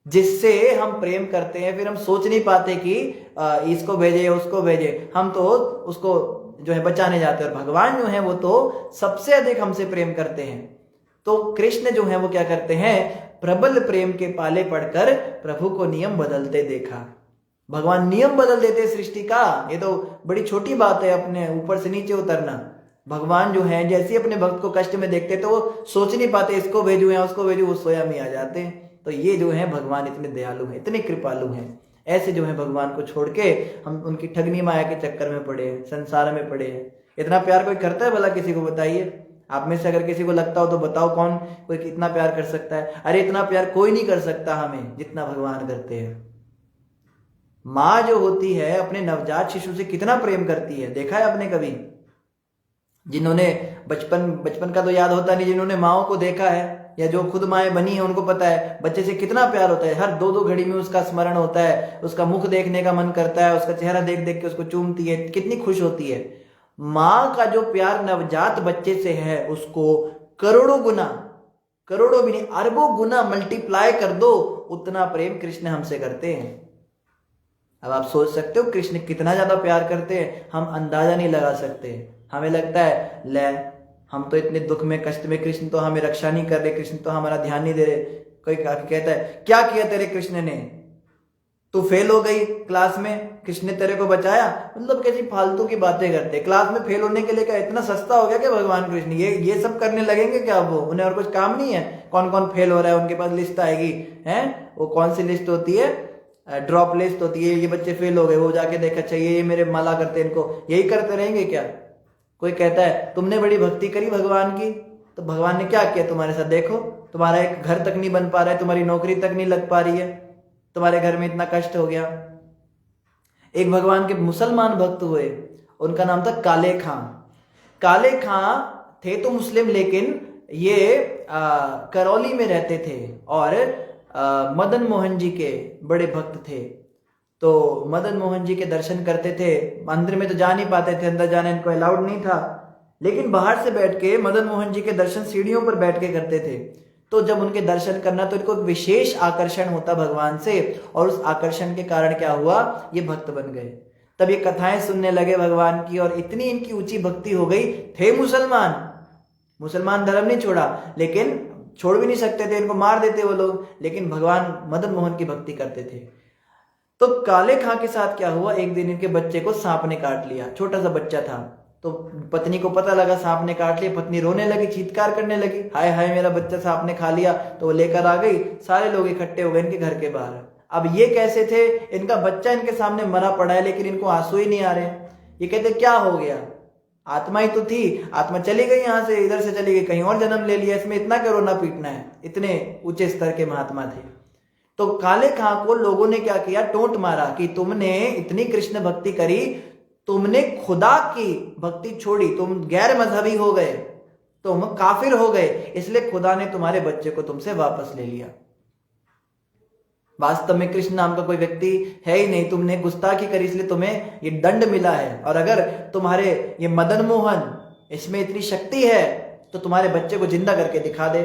जिससे हम प्रेम करते हैं फिर हम सोच नहीं पाते कि इसको भेजे उसको भेजे, हम तो उसको जो है बचाने जाते हैं। और भगवान जो है वो तो सबसे अधिक हमसे प्रेम करते हैं। तो कृष्ण जो है वो क्या करते हैं, प्रबल प्रेम के पाले पड़कर प्रभु को नियम बदलते देखा। भगवान नियम बदल देते सृष्टि का, ये तो बड़ी छोटी बात है अपने ऊपर से नीचे उतरना। भगवान जो है जैसे अपने भक्त को कष्ट में देखते तो वो सोच नहीं पाते इसको भेजू या उसको भेजू, वो स्वयं ही आ जाते हैं। तो ये जो है भगवान इतने दयालु हैं, इतने कृपालु हैं। ऐसे जो है भगवान को छोड़ के हम उनकी ठगनी माया के चक्कर में पड़े हैं, संसार में पड़े हैं। इतना प्यार कोई करता है भला? किसी को बताइए, आप में से अगर किसी को लगता हो तो बताओ कौन कोई कितना प्यार कर सकता है? अरे इतना प्यार कोई नहीं कर सकता हमें जितना भगवान करते हैं। माँ जो होती है अपने नवजात शिशु से कितना प्रेम करती है, देखा है आपने कभी? जिन्होंने बचपन का तो याद होता नहीं, जिन्होंने माओ को देखा है या जो खुद माएँ बनी है उनको पता है बच्चे से कितना प्यार होता है। हर दो दो घड़ी में उसका स्मरण होता है, उसका मुख देखने का मन करता है, उसका चेहरा देख देख के उसको चूमती है, कितनी खुश होती है। माँ का जो प्यार नवजात बच्चे से है उसको करोड़ों गुना, करोड़ों भी नहीं अरबों गुना मल्टीप्लाई कर दो, उतना प्रेम कृष्ण हमसे करते हैं। अब आप सोच सकते हो कृष्ण कितना ज्यादा प्यार करते हैं, हम अंदाजा नहीं लगा सकते। हमें लगता है ले हम तो इतने दुख में कष्ट में, कृष्ण तो हमें रक्षा नहीं कर रहे, कृष्ण तो हमारा ध्यान नहीं दे रहे। कोई कहता है क्या किया तेरे कृष्ण ने, तू फेल हो गई क्लास में, कृष्ण ने तेरे को बचाया? मतलब कैसी फालतू की बातें करते। क्लास में फेल होने के लिए क्या इतना सस्ता हो गया क्या भगवान कृष्ण? ये सब करने लगेंगे क्या? वो उन्हें और कुछ काम नहीं है? कौन कौन फेल हो रहा है उनके पास लिस्ट आएगी है। वो कौन सी लिस्ट होती है? ड्रॉप लिस्ट होती है। ये बच्चे फेल हो गए, वो जाके देखा अच्छा ये मेरे माला करते, इनको यही करते रहेंगे क्या? कोई कहता है तुमने बड़ी भक्ति करी भगवान की, तो भगवान ने क्या किया तुम्हारे साथ? देखो तुम्हारा एक घर तक नहीं बन पा रहा है, तुम्हारी नौकरी तक नहीं लग पा रही है, तुम्हारे घर में इतना कष्ट हो गया। एक भगवान के मुसलमान भक्त हुए, उनका नाम था काले खां। काले खां थे तो मुस्लिम, लेकिन ये करौली में रहते थे और मदन मोहन जी के बड़े भक्त थे। तो मदन मोहन जी के दर्शन करते थे। मंदिर में तो जा नहीं पाते थे, अंदर जाना इनको अलाउड नहीं था, लेकिन बाहर से बैठ के मदन मोहन जी के दर्शन सीढ़ियों पर बैठ के करते थे। तो जब उनके दर्शन करना तो इनको एक विशेष आकर्षण होता भगवान से, और उस आकर्षण के कारण क्या हुआ, ये भक्त बन गए। तब ये कथाएं सुनने लगे भगवान की, और इतनी इनकी ऊंची भक्ति हो गई। थे मुसलमान धर्म नहीं छोड़ा, लेकिन छोड़ भी नहीं सकते थे, इनको मार देते वो लोग, लेकिन भगवान मदन मोहन की भक्ति करते थे। तो काले खां के साथ क्या हुआ, एक दिन इनके बच्चे को सांप ने काट लिया, छोटा सा बच्चा था। तो पत्नी को पता लगा सांप ने काट लिया, पत्नी रोने लगी, चीत्कार करने लगी, हाय हाय मेरा बच्चा सांप ने खा लिया। तो वो लेकर आ गई, सारे लोग इकट्ठे हो गए इनके घर के बाहर। अब ये कैसे थे, इनका बच्चा इनके सामने मरा पड़ा है, लेकिन इनको आंसू ही नहीं आ रहे। ये कहते क्या हो गया, आत्मा ही तो थी, आत्मा चली गई यहाँ से, इधर से चली गई, कहीं और जन्म ले लिया, इसमें इतना क्या रोना पीटना है। इतने ऊंचे स्तर के महात्मा थे। तो काले खां को लोगों ने क्या किया, टोंट मारा कि तुमने इतनी कृष्ण भक्ति करी, तुमने खुदा की भक्ति छोड़ी, तुम गैर मजहबी हो गए, तुम काफिर हो गए, इसलिए खुदा ने तुम्हारे बच्चे को तुमसे वापस ले लिया। वास्तव में कृष्ण नाम का कोई व्यक्ति है ही नहीं, तुमने गुस्ताखी करी इसलिए तुम्हें ये दंड मिला है। और अगर तुम्हारे ये मदन मोहन इसमें इतनी शक्ति है तो तुम्हारे बच्चे को जिंदा करके दिखा दे।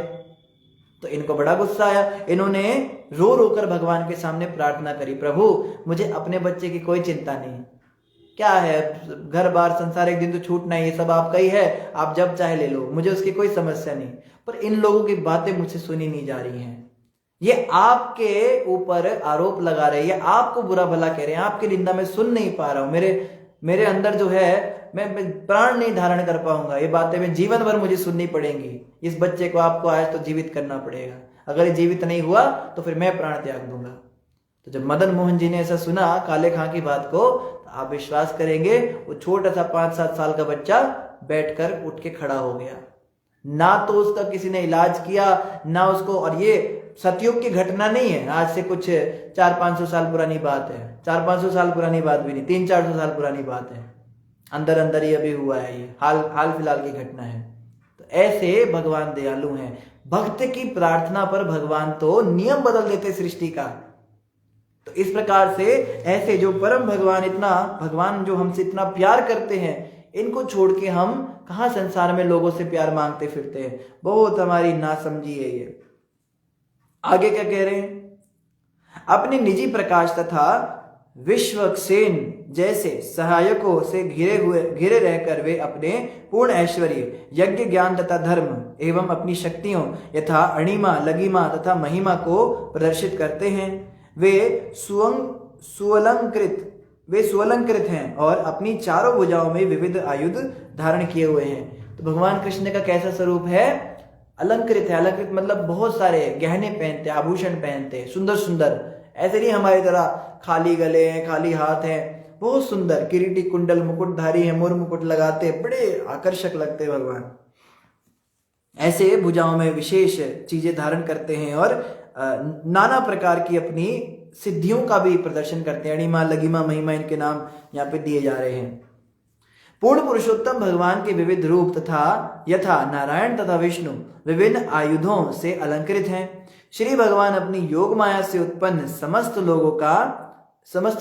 तो इनको बड़ा गुस्सा आया, इन्होंने रो रो कर भगवान के सामने प्रार्थना करी, प्रभु मुझे अपने बच्चे की कोई चिंता नहीं, क्या है घर बार संसार एक दिन तो छूटना है, ये सब आपका ही है, आप जब चाहे ले लो, मुझे उसकी कोई समस्या नहीं। पर इन लोगों की बातें मुझसे सुनी नहीं जा रही हैं, ये आपके ऊपर आरोप लगा रहे हैं, ये आपको बुरा भला कह रहे हैं, आपकी निंदा मैं सुन नहीं पा रहा हूं, मेरे अंदर जो है मैं प्राण नहीं धारण कर पाऊंगा, ये बातें मैं जीवन भर मुझे सुननी पड़ेंगी, इस बच्चे को आपको आज तो जीवित करना पड़ेगा, अगर ये जीवित नहीं हुआ तो फिर मैं प्राण त्याग दूंगा। तो जब मदन मोहन जी ने ऐसा सुना काले खां की बात को, तो आप विश्वास करेंगे वो छोटा सा 5-7 साल का बच्चा बैठकर उठ के खड़ा हो गया, ना तो उसका किसी ने इलाज किया ना उसको। और ये सतयुग की घटना नहीं है, आज से कुछ 400-500 साल पुरानी बात है, 400-500 साल पुरानी बात भी नहीं, 300-400 साल पुरानी बात है, अंदर अंदर ही अभी हुआ है, ये हाल फिलहाल की घटना है। तो ऐसे भगवान दयालु हैं, भक्त की प्रार्थना पर भगवान तो नियम बदल देते सृष्टि का। तो इस प्रकार से ऐसे जो परम भगवान जो हमसे इतना प्यार करते हैं, इनको छोड़ के हम कहां संसार में लोगों से प्यार मांगते फिरते हैं, बहुत हमारी नासमझी है ये। आगे क्या कह रहे हैं, अपने निजी प्रकाश तथा विश्वक्सेन जैसे सहायकों से घिरे रहकर वे अपने पूर्ण ऐश्वर्य, यज्ञ, ज्ञान तथा धर्म एवं अपनी शक्तियों यथा अणिमा, लगिमा तथा महिमा को प्रदर्शित करते हैं। वे सुअलंकृत हैं और अपनी चारों भुजाओं में विविध आयुध धारण किए हुए हैं। तो भगवान कृष्ण का कैसा स्वरूप है, अलंकृत है। अलंकृत मतलब बहुत सारे गहने पहनते, आभूषण पहनते, सुंदर सुंदर, ऐसे नहीं हमारी तरह खाली गले हैं, खाली हाथ हैं, बहुत सुंदर किरीटी कुंडल मुकुटधारी है, मोर मुकुट लगाते, बड़े आकर्षक लगते भगवान। ऐसे भुजाओं में विशेष चीजें धारण करते हैं और नाना प्रकार की अपनी सिद्धियों का भी प्रदर्शन करते हैं। अणिमा, लगिमा, महिमा इनके नाम यहाँ पे दिए जा रहे हैं। पूर्ण पुरुषोत्तम भगवान के विविध रूप तथा यथा नारायण तथा विष्णु विभिन्न आयुधों से अलंकृत हैं। श्री भगवान अपनी योग माया से उत्पन्न समस्त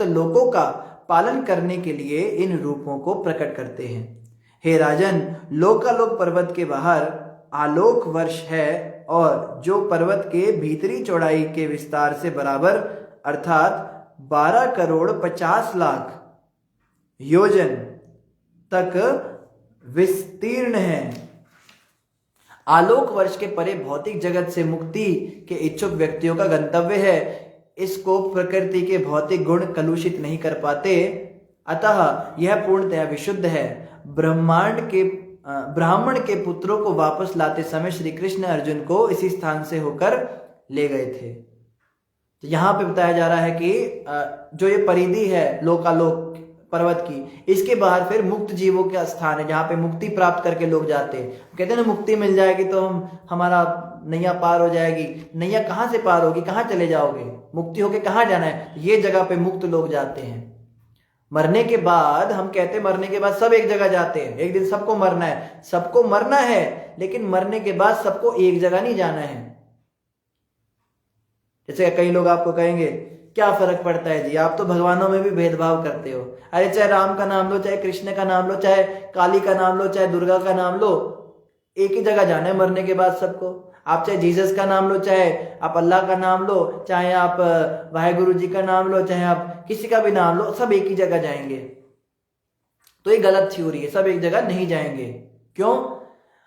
लोकों का पालन करने के लिए इन रूपों को प्रकट करते हैं। हे राजन, लोकालोक पर्वत के बाहर आलोक वर्ष है और जो पर्वत के भीतरी चौड़ाई के विस्तार से बराबर अर्थात 12,50,00,000 योजन तक विस्तीर्ण है। आलोक वर्ष के परे भौतिक जगत से मुक्ति के इच्छुक व्यक्तियों का गंतव्य है। इसको प्रकृति के भौतिक गुण कलुषित नहीं कर पाते, अतः यह पूर्णतया विशुद्ध है। ब्राह्मण के पुत्रों को वापस लाते समय श्री कृष्ण अर्जुन को इसी स्थान से होकर ले गए थे। तो यहाँ पे बताया जा रहा है कि जो ये परिधि है लोकालोक पर्वत की, इसके बाहर फिर मुक्त जीवों का स्थान है, जहाँ पे मुक्ति प्राप्त करके लोग जाते हैं। कहते हैं ना मुक्ति मिल जाएगी तो हमारा नैया पार हो जाएगी। नैया कहाँ से पार होगी, कहाँ चले जाओगे, मुक्ति होके कहाँ जाना है, ये जगह पे मुक्त लोग जाते हैं। मरने के बाद हम कहते हैं मरने के बाद सब एक जगह जाते हैं, एक दिन सबको मरना है, सबको मरना है, लेकिन मरने के बाद सबको एक जगह नहीं जाना है। जैसे कई लोग आपको कहेंगे क्या फर्क पड़ता है जी, आप तो भगवानों में भी भेदभाव करते हो। अरे चाहे राम का नाम लो, चाहे कृष्ण का नाम लो, चाहे काली का नाम लो, चाहे दुर्गा का नाम लो, एक ही जगह जाना है मरने के बाद सबको। आप चाहे जीसस का नाम लो, चाहे आप अल्लाह का नाम लो, चाहे आप वाहेगुरु जी का नाम लो, चाहे आप किसी का भी नाम लो, सब एक ही जगह जाएंगे। तो ये गलत थ्योरी है, सब एक जगह नहीं जाएंगे। क्यों?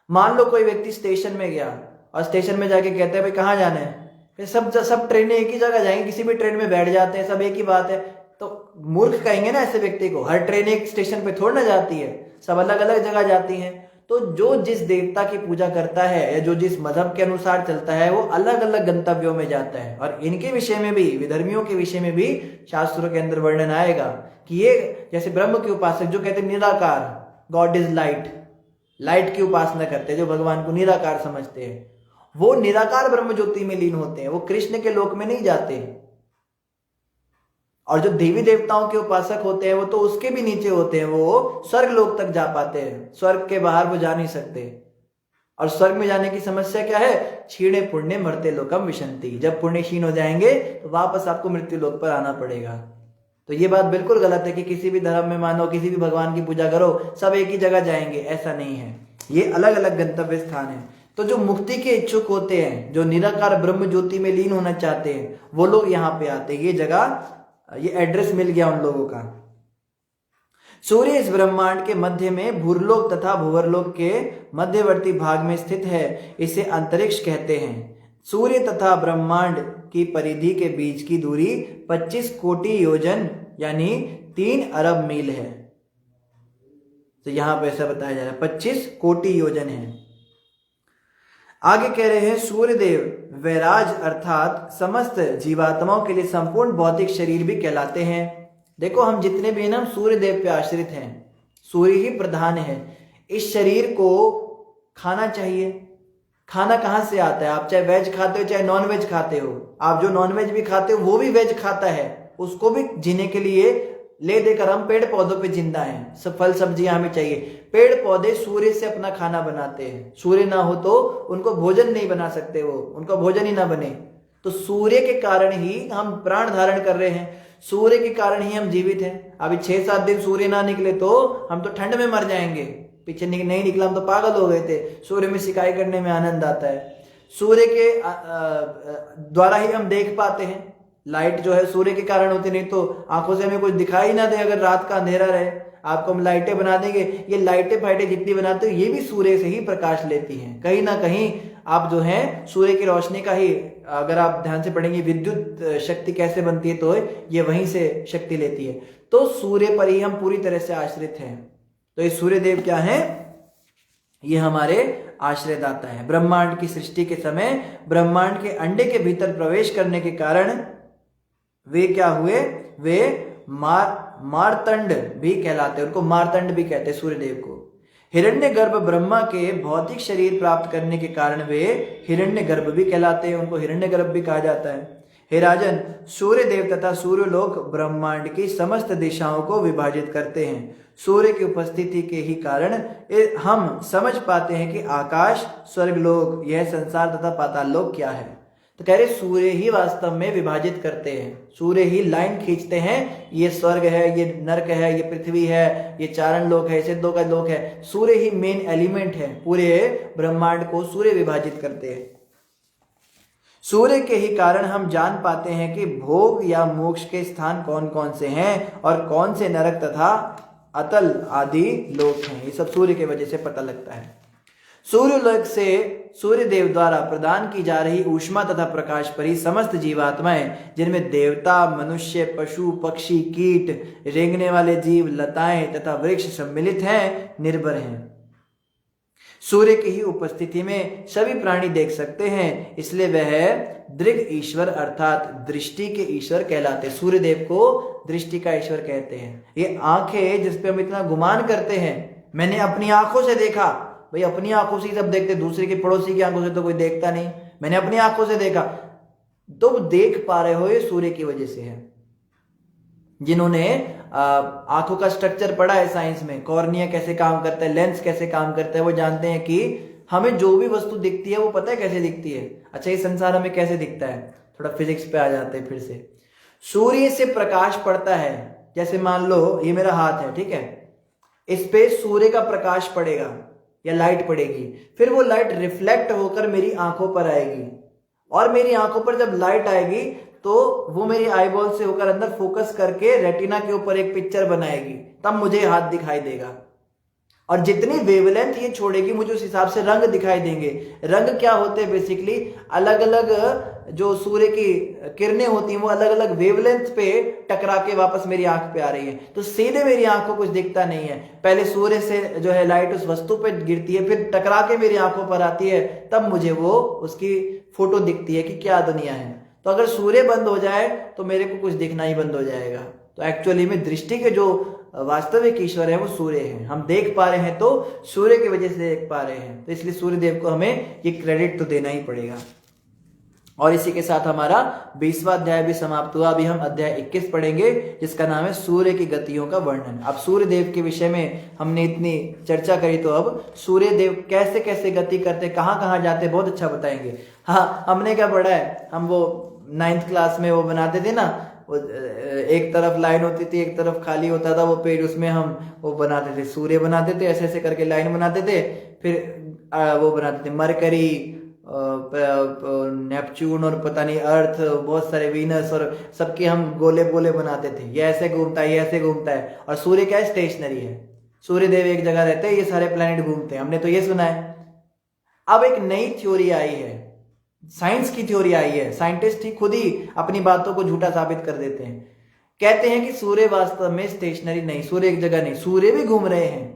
मान लो कोई व्यक्ति स्टेशन में गया और स्टेशन में जाके कहते हैं भाई कहाँ जाना है, सब ट्रेनें एक ही जगह जाएंगी, किसी भी ट्रेन में बैठ जाते हैं, सब एक ही बात है। तो मूर्ख कहेंगे ना ऐसे व्यक्ति को, हर ट्रेन एक स्टेशन पे थोड़ी ना जाती है, सब अलग अलग जगह जाती हैं। तो जो जिस देवता की पूजा करता है या जो जिस मजहब के अनुसार चलता है वो अलग अलग गंतव्यों में जाता है। और इनके विषय में भी, विधर्मियों के विषय में भी शास्त्रों के अंदर वर्णन आएगा कि ये जैसे ब्रह्म के उपासक जो कहते हैं निराकार, गॉड इज लाइट, लाइट की उपासना करते हैं, जो भगवान को निराकार समझते हैं, वो निराकार ब्रह्म ज्योति में लीन होते हैं, वो कृष्ण के लोक में नहीं जाते। और जो देवी देवताओं के उपासक होते हैं वो तो उसके भी नीचे होते हैं, वो स्वर्ग लोक तक जा पाते हैं, स्वर्ग के बाहर वो जा नहीं सकते। और स्वर्ग में जाने की समस्या क्या है? क्षीणे पुण्य मर्त्य लोकम विशंति। जब पुण्य क्षीण हो जाएंगे तो वापस आपको मृत्यु लोक पर आना पड़ेगा। तो ये बात बिल्कुल गलत है कि किसी भी धर्म में मानो, किसी भी भगवान की पूजा करो, सब एक ही जगह जाएंगे, ऐसा नहीं है। ये अलग अलग गंतव्य स्थान है। तो जो मुक्ति के इच्छुक होते हैं, जो निराकार ब्रह्म ज्योति में लीन होना चाहते हैं, वो लोग यहाँ पे आते हैं। ये जगह, ये एड्रेस मिल गया उन लोगों का। सूर्य इस ब्रह्मांड के मध्य में भूरलोक तथा भूवरलोक के मध्यवर्ती भाग में स्थित है। इसे अंतरिक्ष कहते हैं। सूर्य तथा ब्रह्मांड की परिधि के बीच की दूरी 25 कोटि योजन यानी 3 अरब मील है। तो यहां पर ऐसा बताया जा रहा है 25 कोटि योजन है। आगे कह रहे हैं सूर्यदेव वैराज अर्थात समस्त जीवात्माओं के लिए संपूर्ण भौतिक शरीर भी कहलाते हैं। देखो, हम जितने भी हैं ना, सूर्य देव पे आश्रित हैं, सूर्य ही प्रधान है। इस शरीर को खाना चाहिए। खाना कहाँ से आता है? आप चाहे वेज खाते हो चाहे नॉन वेज खाते हो, आप जो नॉन वेज भी खाते हो वो भी वेज खाता है, उसको भी जीने के लिए ले देकर हम पेड़ पौधों पे जिंदा हैं। सब फल सब्जियां हमें चाहिए। पेड़ पौधे सूर्य से अपना खाना बनाते हैं। सूर्य ना हो तो उनको भोजन नहीं बना सकते, वो उनका भोजन ही ना बने। तो सूर्य के कारण ही हम प्राण धारण कर रहे हैं, सूर्य के कारण ही हम जीवित हैं। अभी 6-7 दिन सूर्य ना निकले तो हम तो ठंड में मर जाएंगे। पीछे नहीं निकला हम तो पागल हो गए थे। सूर्य में शिकायत करने में आनंद आता है। सूर्य के द्वारा ही हम देख पाते हैं। लाइट जो है सूर्य के कारण होती, नहीं तो आंखों से हमें कुछ दिखाई ना दे। अगर रात का अंधेरा रहे, आपको हम लाइटें बना देंगे, ये लाइटें फाइटें जितनी बनाते हो ये भी सूर्य से ही प्रकाश लेती हैं। कहीं ना कहीं आप जो है सूर्य की रोशनी का ही, अगर आप ध्यान से पढ़ेंगे विद्युत शक्ति कैसे बनती है, तो ये वहीं से शक्ति लेती है। तो सूर्य पर ही हम पूरी तरह से आश्रित हैं। तो ये सूर्य देव क्या है? ये हमारे आश्रयदाता है। ब्रह्मांड की सृष्टि के समय ब्रह्मांड के अंडे के भीतर प्रवेश करने के कारण वे क्या हुए? वे मारतंड भी कहलाते हैं। उनको मारतंड भी कहते हैं सूर्यदेव को। हिरण्यगर्भ ब्रह्मा के भौतिक शरीर प्राप्त करने के कारण वे हिरण्यगर्भ भी कहलाते हैं। उनको हिरण्यगर्भ भी कहा जाता है। हे राजन, सूर्यदेव तथा सूर्यलोक ब्रह्मांड की समस्त दिशाओं को विभाजित करते हैं। सूर्य की उपस्थिति के ही कारण हम समझ पाते हैं कि आकाश, स्वर्गलोक, यह संसार तथा पाताल लोक क्या है। तो कह रहे सूर्य ही वास्तव में विभाजित करते हैं, सूर्य ही लाइन खींचते हैं। ये स्वर्ग है, ये नरक है, ये पृथ्वी है, ये चारण लोक है, सिद्धों का लोक है। सूर्य ही मेन एलिमेंट है। पूरे ब्रह्मांड को सूर्य विभाजित करते हैं। सूर्य के ही कारण हम जान पाते हैं कि भोग या मोक्ष के स्थान कौन कौन से हैं और कौन से नरक तथा अतल आदि लोक हैं। ये सब सूर्य की वजह से पता लगता है। सूर्यलोक से सूर्यदेव द्वारा प्रदान की जा रही ऊष्मा तथा प्रकाश पर ही समस्त जीवात्माएं, जिनमें देवता, मनुष्य, पशु, पक्षी, कीट, रेंगने वाले जीव, लताएं तथा वृक्ष सम्मिलित हैं, निर्भर हैं। सूर्य की ही उपस्थिति में सभी प्राणी देख सकते हैं, इसलिए वह दृग ईश्वर अर्थात दृष्टि के ईश्वर कहलाते हैं। सूर्यदेव को दृष्टि का ईश्वर कहते हैं। ये आंखें जिसपे हम इतना गुमान करते हैं, मैंने अपनी आंखों से देखा। भाई अपनी आंखों से ही सब देखते, दूसरे के पड़ोसी की आंखों से तो कोई देखता नहीं। मैंने अपनी आंखों से देखा। तो देख पा रहे हो, ये सूर्य की वजह से है। जिन्होंने आंखों का स्ट्रक्चर पढ़ा है साइंस में, कॉर्निया कैसे काम करता है, लेंस कैसे काम करता है, वो जानते हैं कि हमें जो भी वस्तु दिखती है वो पता है कैसे दिखती है। अच्छा, ये संसार हमें कैसे दिखता है? थोड़ा फिजिक्स पे आ जाते हैं फिर से। सूर्य से प्रकाश पड़ता है। जैसे मान लो ये मेरा हाथ है, ठीक है, इस पे सूर्य का प्रकाश पड़ेगा या लाइट पड़ेगी, फिर वो लाइट रिफ्लेक्ट होकर मेरी आंखों पर आएगी, और मेरी आंखों पर जब लाइट आएगी तो वो मेरी आईबॉल से होकर अंदर फोकस करके रेटिना के ऊपर एक पिक्चर बनाएगी, तब मुझे हाथ दिखाई देगा। और जितनी वेवलेंथ ये छोड़ेगी मुझे उस हिसाब से रंग दिखाई देंगे। रंग क्या होते हैं? बेसिकली अलग अलग जो सूर्य की किरणें होती हैं वो अलग अलग वेवलेंथ पे टकरा के वापस मेरी आंख पे आ रही है। तो सीधे मेरी आंख को कुछ दिखता नहीं है, पहले सूर्य से जो है लाइट उस वस्तु पे गिरती है, फिर टकरा के मेरी आंखों पर आती है, तब मुझे वो उसकी फोटो दिखती है कि क्या दुनिया है। तो अगर सूर्य बंद हो जाए तो मेरे को कुछ दिखना ही बंद हो जाएगा। तो एक्चुअली में दृष्टि के जो वास्तविक ईश्वर है वो सूर्य है। हम देख पा रहे हैं तो सूर्य की वजह से देख पा रहे हैं, तो इसलिए सूर्य देव को हमें ये क्रेडिट तो देना ही पड़ेगा। और इसी के साथ हमारा 20वां अध्याय भी समाप्त हुआ। अभी हम अध्याय 21 पढ़ेंगे, जिसका नाम है सूर्य की गतियों का वर्णन। अब सूर्य देव के विषय में हमने इतनी चर्चा करी, तो अब सूर्य देव कैसे कैसे गति करते, कहाँ कहाँ जाते, बहुत अच्छा बताएंगे। हाँ, हमने क्या पढ़ा है, हम वो 9th क्लास में वो बनाते थे ना, वो एक तरफ लाइन होती थी, एक तरफ खाली होता था वो पेज, उसमें हम वो बनाते थे, सूर्य बनाते थे, ऐसे ऐसे करके लाइन बनाते थे, फिर वो बनाते थे मरकरी, नेपच्यून और पता नहीं अर्थ, बहुत सारे वीनस, और सबके हम गोले गोले बनाते थे, ये ऐसे घूमता है, ये ऐसे घूमता है। और सूर्य क्या है, स्टेशनरी है, सूर्य देव एक जगह रहते हैं, ये सारे प्लैनेट घूमते हैं, हमने तो ये सुना है। अब एक नई थ्योरी आई है, साइंस की थ्योरी आई है, साइंटिस्ट ही खुद ही अपनी बातों को झूठा साबित कर देते हैं। कहते हैं कि सूर्य वास्तव में स्टेशनरी नहीं, सूर्य एक जगह नहीं, सूर्य भी घूम रहे हैं।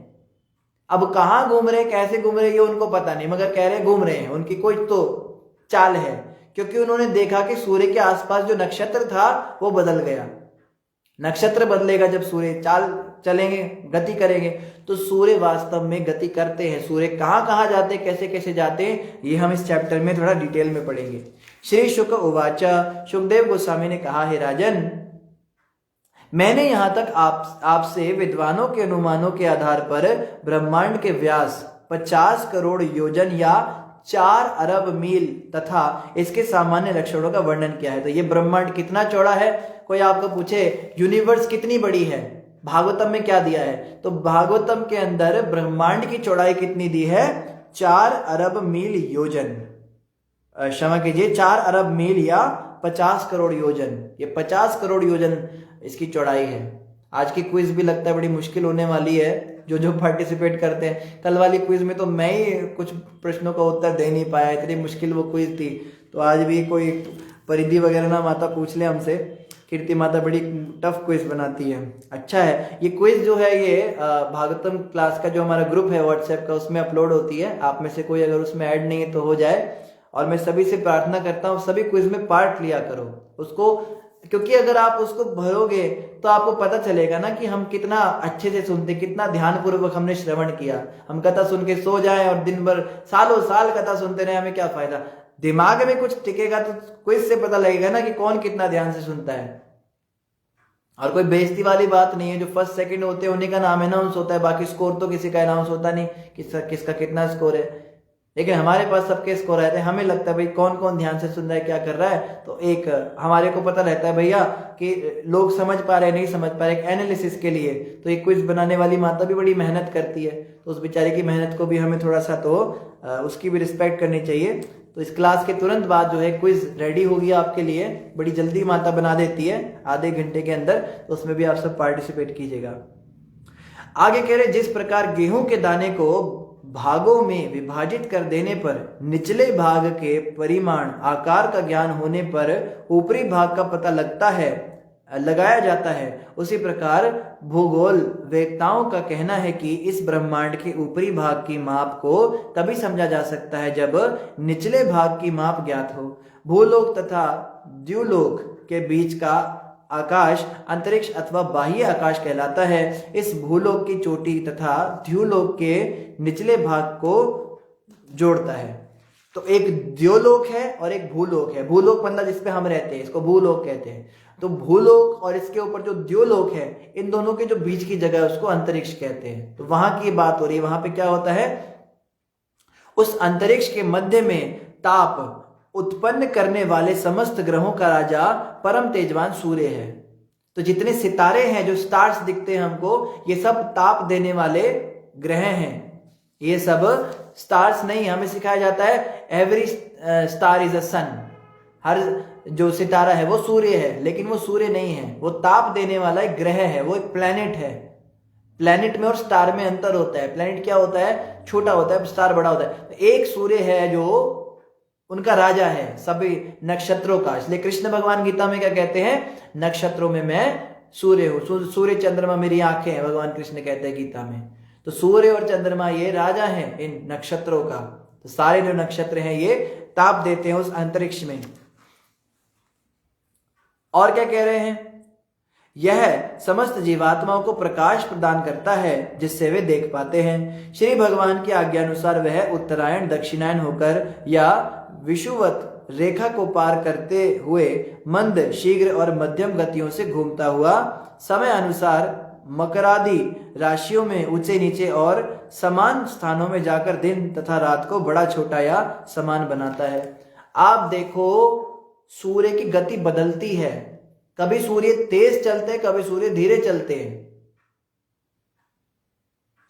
अब कहां घूम रहे हैं, कैसे घूम रहे हैं, ये उनको पता नहीं, मगर कह रहे घूम रहे हैं, उनकी कोई तो चाल है, क्योंकि उन्होंने देखा कि सूर्य के आसपास जो नक्षत्र था वो बदल गया। नक्षत्र बदलेगा जब सूर्य चाल चलेंगे, गति करेंगे, तो सूर्य वास्तव में गति करते हैं। सूर्य कहां कहां जाते, कैसे कैसे जाते हैं, ये हम इस चैप्टर में थोड़ा डिटेल में पढ़ेंगे। श्री शुक उवाचा, शुकदेव गोस्वामी ने कहा, हे राजन, मैंने यहां तक आपसे विद्वानों के अनुमानों के आधार पर ब्रह्मांड के व्यास 50 करोड़ योजन या 4 अरब मील तथा इसके सामान्य लक्षणों का वर्णन किया है। तो ये ब्रह्मांड कितना चौड़ा है, कोई आपको पूछे यूनिवर्स कितनी बड़ी है, भागवतम में क्या दिया है, तो भागवतम के अंदर ब्रह्मांड की चौड़ाई कितनी दी है, 4 अरब मील योजन, क्षमा कीजिए 4 अरब मील या 50 करोड़ योजन, ये 50 करोड़ योजन इसकी चौड़ाई है। आज की क्विज भी लगता है बड़ी मुश्किल होने वाली है, जो जो पार्टिसिपेट करते हैं। कल वाली क्विज में तो मैं ही कुछ प्रश्नों का उत्तर दे नहीं पाया, इतनी मुश्किल वो क्विज थी। तो आज भी कोई परिधि वगैरह ना माता पूछ ले हमसे, कीर्ति माता बड़ी टफ क्विज बनाती है। अच्छा है, ये क्विज जो है ये भागवतम क्लास का जो हमारा ग्रुप है व्हाट्सएप का, उसमें अपलोड होती है। आप में से कोई अगर उसमें ऐड नहीं है तो हो जाए, और मैं सभी से प्रार्थना करता हूँ सभी क्विज में पार्ट लिया करो उसको, क्योंकि अगर आप उसको भरोगे तो आपको पता चलेगा ना कि हम कितना अच्छे से सुनते, कितना ध्यानपूर्वक हमने श्रवण किया। हम कथा सुन के सो जाएं और दिन भर सालों साल कथा सुनते रहे, हमें क्या फायदा। दिमाग में कुछ टिकेगा तो क्विज से पता लगेगा ना कि कौन कितना ध्यान से सुनता है। और कोई बेइज्जती वाली बात नहीं है, जो फर्स्ट सेकंड होते हैं उन्हीं का नाम अनाउंस होता है, बाकी स्कोर तो किसी का अनाउंस होता नहीं किसका कितना स्कोर है। लेकिन हमारे पास सबके स्कोर रहते हैं, हमें लगता है भाई कौन कौन ध्यान से सुन रहा है, क्या कर रहा है, तो एक हमारे को पता रहता है भैया कि लोग समझ पा रहे नहीं समझ पा रहे, एक एनालिसिस के लिए। तो एक क्विज बनाने वाली माता भी बड़ी मेहनत करती है, तो उस बेचारे की मेहनत को भी हमें थोड़ा सा तो उसकी भी रिस्पेक्ट करनी चाहिए। तो इस क्लास के तुरंत बाद जो है क्विज रेडी होगी आपके लिए, बड़ी जल्दी माता बना देती है, आधे घंटे के अंदर, तो उसमें भी आप सब पार्टिसिपेट कीजिएगा। आगे कह रहे, जिस प्रकार गेहूं के दाने को भागों में विभाजित कर देने पर निचले भाग के परिमाण आकार का ज्ञान होने पर ऊपरी भाग का पता लगाया जाता है, उसी प्रकार भूगोल वेत्ताओं का कहना है कि इस ब्रह्मांड के ऊपरी भाग की माप को तभी समझा जा सकता है जब निचले भाग की माप ज्ञात हो। भूलोक तथा द्युलोक के बीच का आकाश अंतरिक्ष अथवा बाह्य आकाश कहलाता है। इस भूलोक की चोटी तथा द्युलोक के निचले भाग को जोड़ता है। तो एक द्योलोक है और एक भूलोक है। भूलोक मतलब जिसपे हम रहते हैं, इसको भूलोक कहते हैं। तो भूलोक और इसके ऊपर जो द्योलोक है, इन दोनों के जो बीच की जगह है उसको अंतरिक्ष कहते हैं। तो वहां की बात हो रही है, वहां पे क्या होता है, उस अंतरिक्ष के मध्य में ताप उत्पन्न करने वाले समस्त ग्रहों का राजा परम तेजवान सूर्य है। तो जितने सितारे हैं, जो स्टार्स दिखते हैं हमको, ये सब ताप देने वाले ग्रह हैं। ये सब स्टार्स नहीं, हमें सिखाया जाता है एवरी स्टार इज अ सन, हर जो सितारा है वो सूर्य है, लेकिन वो सूर्य नहीं है, वो ताप देने वाला एक ग्रह है, वो एक प्लेनेट है। प्लेनेट में और स्टार में अंतर होता है। प्लेनेट क्या होता है, छोटा होता है, स्टार बड़ा होता है। तो एक सूर्य है जो उनका राजा है सभी नक्षत्रों का। इसलिए कृष्ण भगवान गीता में क्या कहते हैं, नक्षत्रों में मैं सूर्य हूं, सूर्य चंद्रमा मेरी आंखें हैं, भगवान कृष्ण कहते हैं गीता में। तो सूर्य और चंद्रमा ये राजा हैं इन नक्षत्रों का। तो सारे जो नक्षत्र हैं ये ताप देते हैं उस अंतरिक्ष में। और क्या कह रहे हैं, यह समस्त जीवात्माओं को प्रकाश प्रदान करता है जिससे वे देख पाते हैं। श्री भगवान की आज्ञा अनुसार वह उत्तरायण दक्षिणायन होकर या विषुवत रेखा को पार करते हुए मंद, शीघ्र और मध्यम गतियों से घूमता हुआ समय अनुसार मकरादि राशियों में ऊंचे नीचे और समान स्थानों में जाकर दिन तथा रात को बड़ा छोटा या समान बनाता है। आप देखो सूर्य की गति बदलती है, कभी सूर्य तेज चलते हैं, कभी सूर्य धीरे चलते हैं।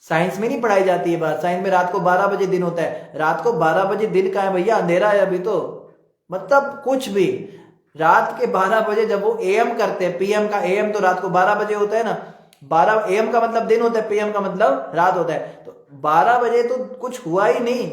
साइंस में नहीं पढ़ाई जाती है बात। साइंस में रात को 12 बजे दिन होता है, रात को 12 बजे दिन का है भैया, अंधेरा है अभी तो। मतलब कुछ भी, रात के 12 बजे जब वो एएम करते हैं, पीएम का एएम तो रात को 12 बजे होता है ना, 12 एएम का मतलब दिन होता है, पीएम का मतलब रात होता है। तो 12 बजे तो कुछ हुआ ही नहीं,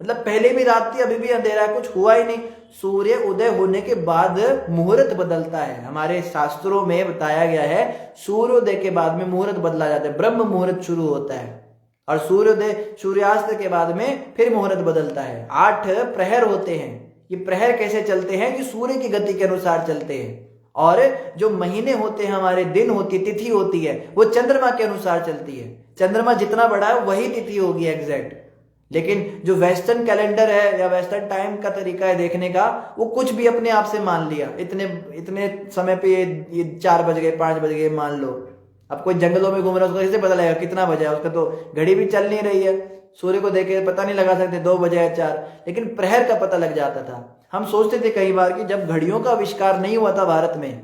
मतलब पहले भी रात थी, अभी भी अंधेरा है, कुछ हुआ ही नहीं। सूर्य उदय होने के बाद मुहूर्त बदलता है। हमारे शास्त्रों में बताया गया है सूर्योदय के बाद में मुहूर्त बदला जाता है, ब्रह्म मुहूर्त शुरू होता है और सूर्योदय सूर्यास्त के बाद में फिर मुहूर्त बदलता है। 8 प्रहर होते हैं। ये प्रहर कैसे चलते हैं कि सूर्य की गति के अनुसार चलते हैं। और जो महीने होते हैं, हमारे दिन होती है, तिथि होती है, वो चंद्रमा के अनुसार चलती है। चंद्रमा जितना बड़ा है वही तिथि होगी एग्जैक्ट। लेकिन जो वेस्टर्न कैलेंडर है या वेस्टर्न टाइम का तरीका है देखने का, वो कुछ भी अपने आप से मान लिया, इतने इतने समय पे ये 4 बज गए, 5 बज गए मान लो। अब कोई जंगलों में घूम रहा है, उसको कैसे पता लगेगा कितना बजा है? उसका तो घड़ी भी चल नहीं रही है, सूर्य को देखे पता नहीं लगा सकते 2 बजे या 4, लेकिन प्रहर का पता लग जाता था। हम सोचते थे कई बार कि जब घड़ियों का आविष्कार नहीं हुआ था भारत में,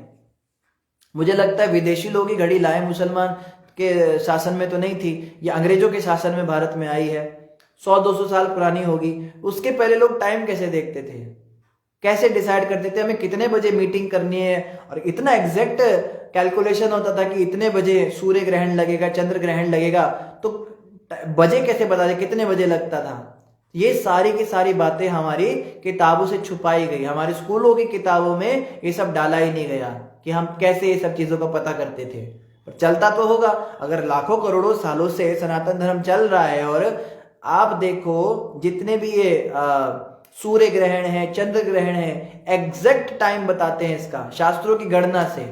मुझे लगता है विदेशी लोग ही घड़ी लाए, मुसलमान के शासन में तो नहीं थी, ये अंग्रेजों के शासन में भारत में आई है, 100-200 साल पुरानी होगी। उसके पहले लोग टाइम कैसे देखते थे, कैसे डिसाइड करते थे हमें कितने बजे मीटिंग करनी है, और इतना एग्जैक्ट कैलकुलेशन होता था कि इतने बजे सूर्य ग्रहण लगेगा, चंद्र ग्रहण लगेगा, तो बजे कैसे बता दे कितने बजे लगता था। ये सारी की सारी बातें हमारी किताबों से छुपाई गई, हमारे स्कूलों की किताबों में ये सब डाला ही नहीं गया कि हम कैसे ये सब चीजों का पता करते थे। पर चलता तो होगा, अगर लाखों करोड़ों सालों से सनातन धर्म चल रहा है। और आप देखो जितने भी ये सूर्य ग्रहण है, चंद्र ग्रहण है, एग्जैक्ट टाइम बताते हैं इसका शास्त्रों की गणना से।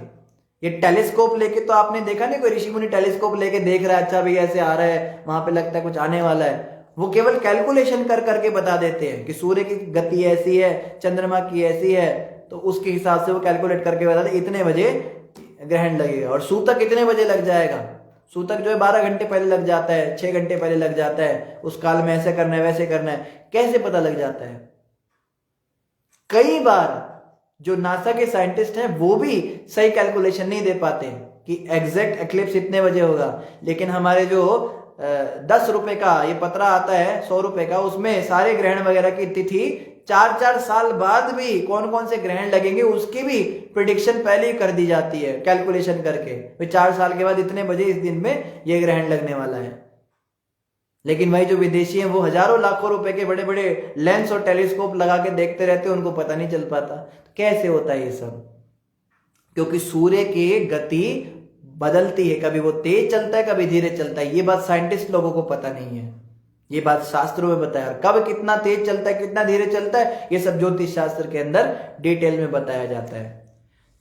ये टेलीस्कोप लेके तो आपने देखा नहीं, कोई ऋषि मुनि टेलीस्कोप लेके देख रहा है, अच्छा भाई ऐसे आ रहा है, वहां पे लगता है कुछ आने वाला है। वो केवल कैलकुलेशन कर करके बता देते हैं कि सूर्य की गति ऐसी है, चंद्रमा की ऐसी है, तो उसके हिसाब से वो कैलकुलेट करके बता दे इतने बजे ग्रहण लगेगा। और सूतक कितने बजे लग जाएगा, सूतक जो है 12 घंटे पहले लग जाता है, 6 घंटे पहले लग जाता है, उस काल में ऐसे करना है वैसे करना है, कैसे पता लग जाता है। कई बार जो नासा के साइंटिस्ट हैं वो भी सही कैलकुलेशन नहीं दे पाते कि एग्जैक्ट एक्लिप्स इतने बजे होगा। लेकिन हमारे जो 10 रुपए का ये पत्रा आता है, 100 रुपए का, उसमें सारे ग्रहण वगैरह की तिथि 4-4 साल बाद भी कौन कौन से ग्रहण लगेंगे उसकी भी प्रिडिक्शन पहले ही कर दी जाती है कैलकुलेशन करके, 4 साल के बाद इतने बजे इस दिन में ये ग्रहण लगने वाला है। लेकिन वही जो विदेशी हैं वो हजारों लाखों रुपए के बड़े बड़े लेंस और टेलीस्कोप लगा के देखते रहते हैं, उनको पता नहीं चल पाता। तो कैसे होता है ये सब? क्योंकि सूर्य की गति बदलती है, कभी वो तेज चलता है, कभी धीरे चलता है। ये बात साइंटिस्ट लोगों को पता नहीं है, ये बात शास्त्रों में बताया। कब कितना तेज चलता है, कितना धीरे चलता है, ये सब ज्योतिष शास्त्र के अंदर डिटेल में बताया जाता है।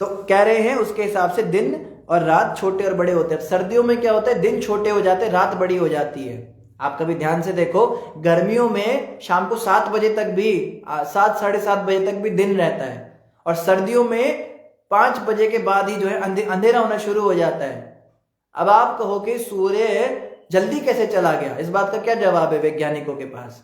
तो कह रहे हैं उसके हिसाब से दिन और रात छोटे और बड़े होते हैं। सर्दियों में क्या होता है, दिन छोटे हो जाते हैं, रात बड़ी हो जाती है। आप कभी ध्यान से देखो, गर्मियों में शाम को 7 बजे तक भी, 7 साढ़े 7 बजे तक भी दिन रहता है, और सर्दियों में 5 बजे के बाद ही जो है अंधेरा होना शुरू हो जाता है। अब आप कहो कि सूर्य जल्दी कैसे चला गया, इस बात का क्या जवाब है वैज्ञानिकों के पास?